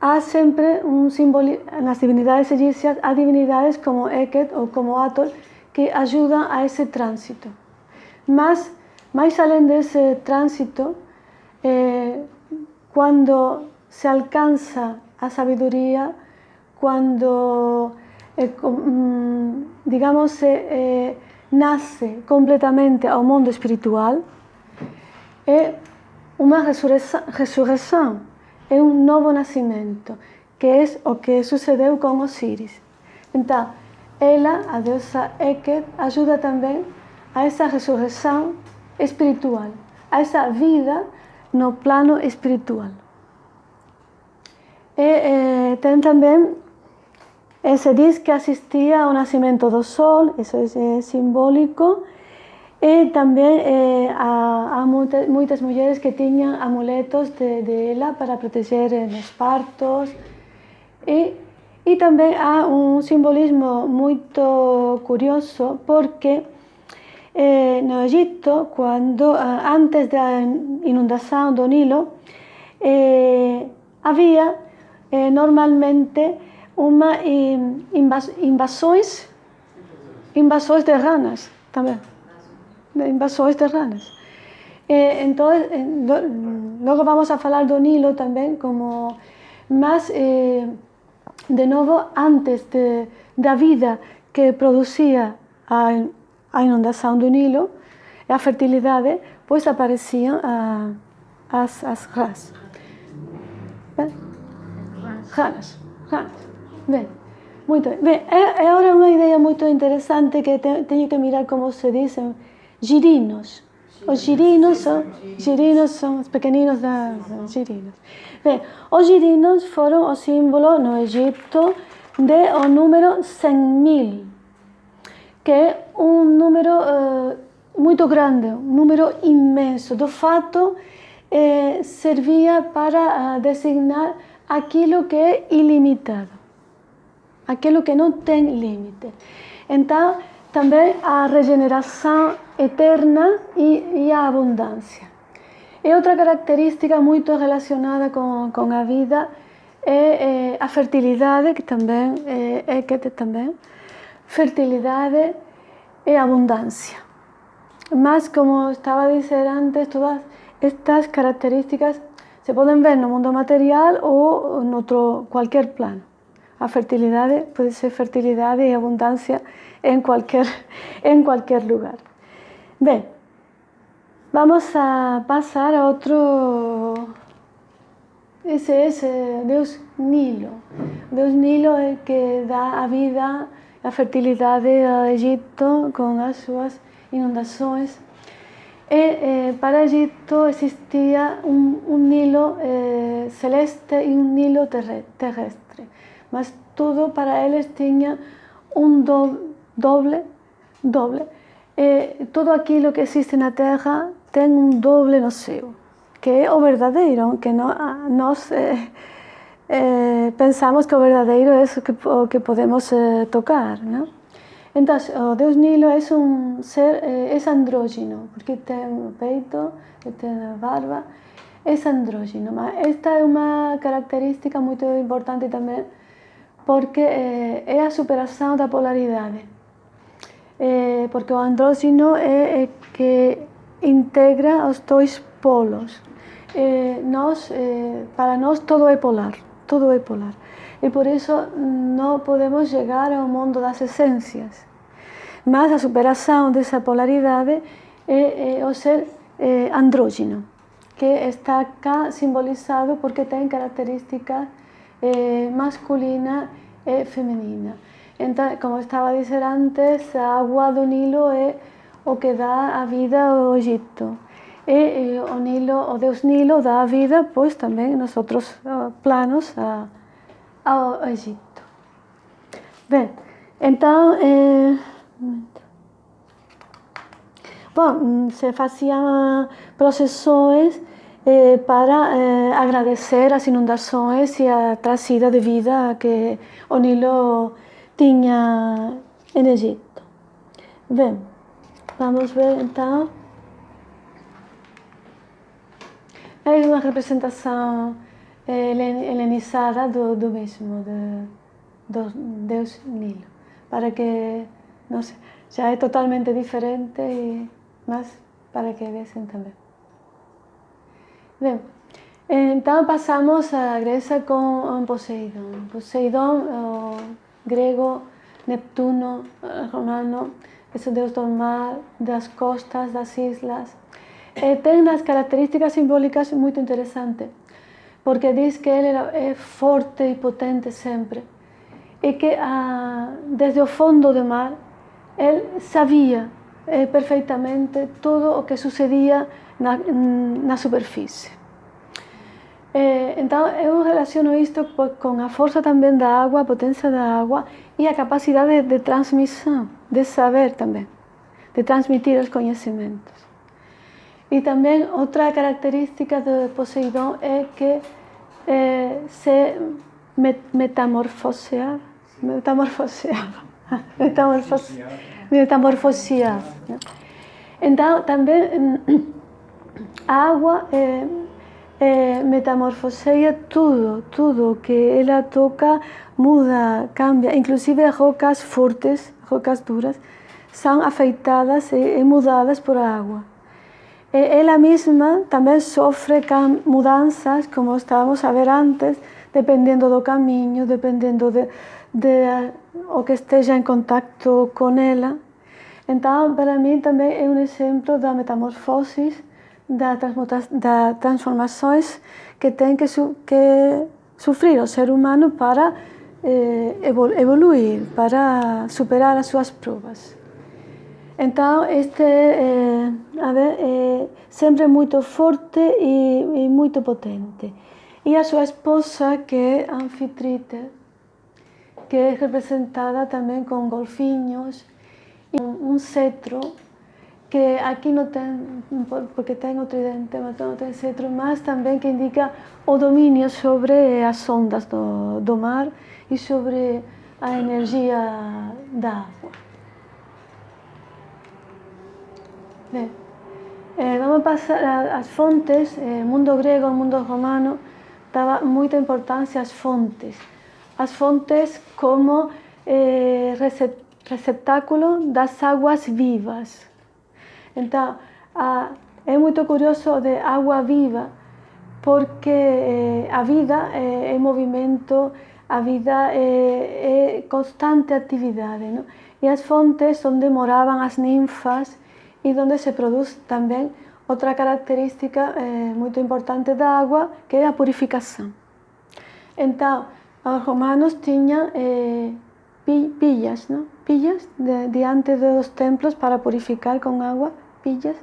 há sempre un símbolo nas divinidades egipcias, há divinidades como Heket ou como Hathor que ajudan a ese tránsito. Mas, máis além desse tránsito, quando se alcanza a sabiduría, quando, digamos, se nace completamente ao mundo espiritual, é uma ressurreição, é um novo nascimento, que é o que sucedeu com Osiris. Então, ela, a deusa Heket, ajuda também a essa ressurreição espiritual, a essa vida no plano espiritual. E tem também, se diz que assistia ao nascimento do sol, isso é simbólico. E também há muitas mulheres que tinham amuletos de ela para proteger nos partos. E também há um simbolismo muito curioso, porque no Egito, antes da inundação do Nilo, havia normalmente invasões de ranas também. Invasões terranas. Então, logo vamos a falar do Nilo também, mas, de novo, antes da vida que produzia a inundação do Nilo, a fertilidade, pois apareciam as rãs. Ranas. Bem. Muito bem. Bem, é agora uma ideia muito interessante que tenho que mirar como se dizem. Girinos. Os girinos são os pequeninos girinos. Bem, os girinos foram o símbolo no Egito do número 100.000, que é um número muito grande, um número imenso. De fato, servia para designar aquilo que é ilimitado, aquilo que não tem limite. Então, também a regeneração eterna e a abundância. E outra característica muito relacionada com a vida é a fertilidade, que também é Heket também. Fertilidade e abundância. Mas, como estava a dizer antes, todas estas características se podem ver no mundo material ou em qualquer plano. A fertilidade pode ser fertilidade e abundância em qualquer lugar. Bem, vamos a passar a outro. Esse é Deus Nilo. Deus Nilo é que dá a vida, a fertilidade ao Egito com as suas inundações. E para o Egito existia um Nilo celeste e um Nilo terrestre. Mas tudo para eles tinha um doble. Todo aquilo que existe na Terra tem um doble no céu, que é o verdadeiro, que nós pensamos que o verdadeiro é o que podemos tocar, não? Então, o Deus Nilo é um ser andrógeno, porque tem peito, tem barba, é andrógeno. Mas esta é uma característica muito importante também, porque é a superação da polaridade. Porque o andrógeno é que integra os dois polos. Para nós todo é polar, tudo é polar. E por isso não podemos chegar ao mundo das essências. Mas a superação dessa polaridade é o ser andrógeno, que está cá simbolizado porque tem características masculina e feminina. Então, como estava a dizer antes, a água do Nilo é o que dá a vida ao Egito. E o Deus Nilo dá a vida, pois também nos outros planos ao Egito. Bem, então, se faziam procissões para agradecer as inundações e a trazida de vida que o Nilo tinha em Egito. Bem, vamos ver então. É uma representação helenizada do mesmo, do Deus Nilo, para que, não sei, já é totalmente diferente, mas para que vejam também. Bem, então passamos à Grécia com Poseidon. Poseidon, o grego, Neptuno, romano, é o deus do mar, das costas, das islas. Tem umas características simbólicas muito interessantes, porque diz que ele é forte e potente sempre, e que desde o fundo do mar ele sabia perfeitamente tudo o que sucedia na superfície. Então eu relaciono isto com a força também da água, a potência da água e a capacidade de transmissão, de saber também, de transmitir os conhecimentos. E também outra característica de Poseidon é que se metamorfoseava. Então também a água metamorfoseia tudo que ela toca muda, cambia, inclusive as rocas fortes, rocas duras, são afetadas e mudadas por água. Ela mesma também sofre mudanças, como estávamos a ver antes, dependendo do caminho, dependendo de o que esteja em contato com ela. Então, para mim, também é um exemplo da metamorfose, das transformações que tem que sofrer o ser humano para evoluir, para superar as suas provas. Então, este é sempre muito forte e muito potente. E a sua esposa, que é Anfitrite, que é representada também com golfinhos e um cetro, que aqui não tem, porque tem o tridente, mas não tem cetro, mas também que indica o domínio sobre as ondas do mar e sobre a energia da água. Bem, vamos passar às fontes. Mundo grego, mundo romano, dava muita importância às fontes. As fontes como receptáculo das águas vivas. Então, é muito curioso de água viva, porque a vida é movimento, a vida é constante atividade, não? E as fontes onde moravam as ninfas e onde se produz também outra característica muito importante da água, que é a purificação. Então, os romanos tinham pilhas, não? Pilhas diante dos templos para purificar com água, pilhas.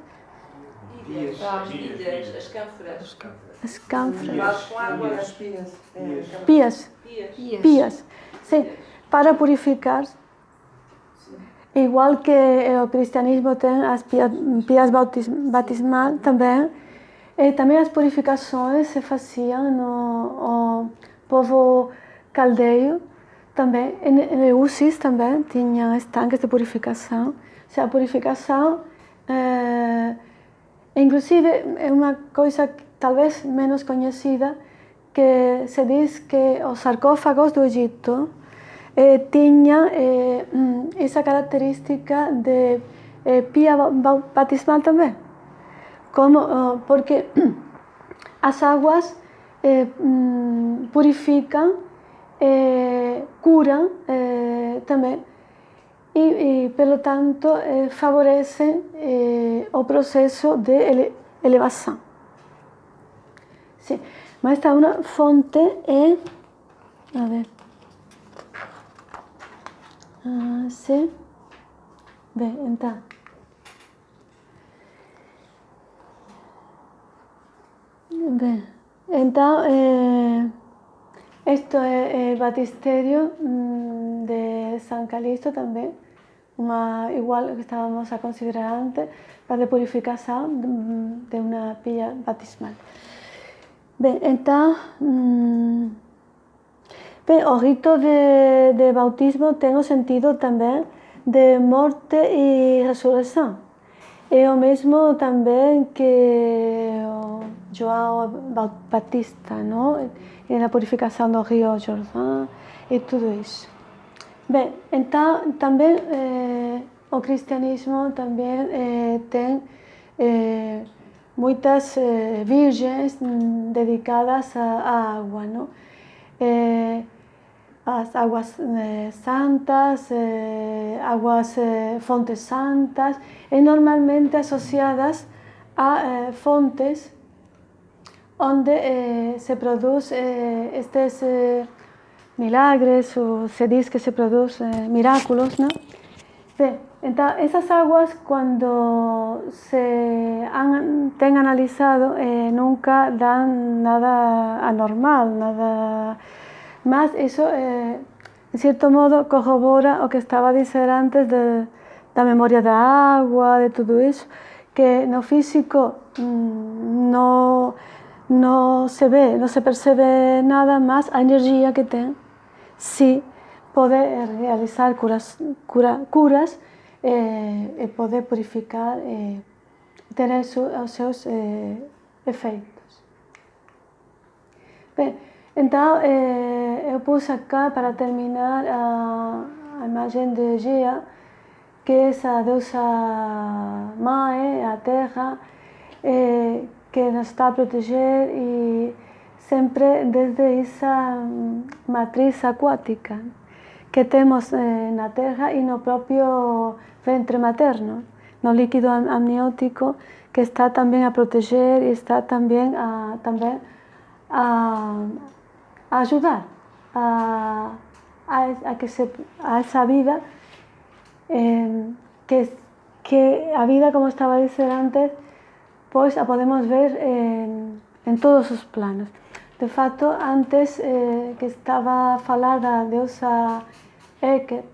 As cânforas. Pias. Sim, para purificar igual que o cristianismo tem as pias batismal também, também as purificações se faziam no povo caldeio, também, em Eleusis também tinha estanques de purificação. Ou seja, a purificação, inclusive, é uma coisa talvez menos conhecida, que se diz que os sarcófagos do Egito tinham essa característica de pia batismal também. Porque as águas purificam, curam também e pelo tanto, favorecem o processo de elevação. Sim. Mas está uma fonte a ver. Sim. Bem, então. Bem, então, isto é o batistério de San Calixto também, igual que estávamos a considerar antes, para a purificação de uma pia batismal. Bem, então, o rito de bautismo tem o sentido também de morte e ressurreição. É o mesmo também que o João Batista, não? Na purificação do rio Jordão e tudo isso. Bem, então também o cristianismo também tem muitas virgens dedicadas à água, não? As águas santas, fontes santas, e normalmente associadas a fontes onde se produzem estes milagres, ou se diz que se produzem milagros, não? Bem, então, essas águas, quando tem analisado, nunca dão nada anormal, nada. Mas isso, de certo modo, corrobora o que estava a dizer antes da memória da água, de tudo isso, que no físico não se vê, não se percebe nada, mas a energia que tem, sim, pode realizar curas e pode purificar e ter os seus efeitos. Bem, então, eu pus aqui para terminar a imagem de Gaia, que é a deusa mãe, a terra, que nos está a proteger e sempre desde essa matriz aquática que temos na terra e no próprio ventre materno, no líquido amniótico, que está também a proteger e está também a ajudar a essa vida, que a vida, como estaba a dizer antes, pois a podemos ver en todos os planos. De facto, antes que estaba a falar da deusa Heket,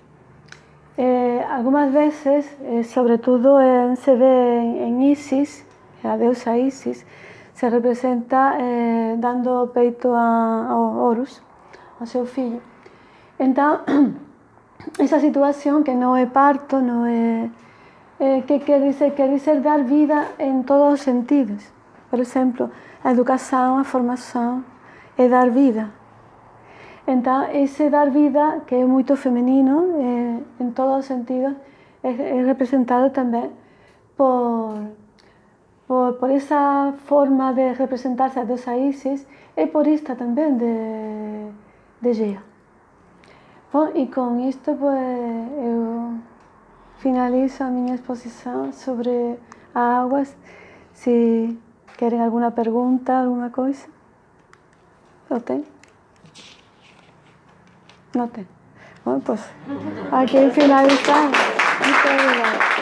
algumas veces, sobre todo se ve en Isis, a deusa Isis, se representa dando peito a Horus, ao seu filho. Então, essa situação que não é parto, não é... que quer dizer dar vida em todos os sentidos. Por exemplo, a educação, a formação, é dar vida. Então, esse dar vida, que é muito feminino, em todos os sentidos, é representado também por essa forma de representar-se a deusa Isis e por esta também de Gaia. Bom, e com isto eu finalizo a minha exposição sobre águas. Se querem alguma pergunta, alguma coisa. ¿Lo tem? No tem. Bom, pues aquí finalizamos. Muito obrigada.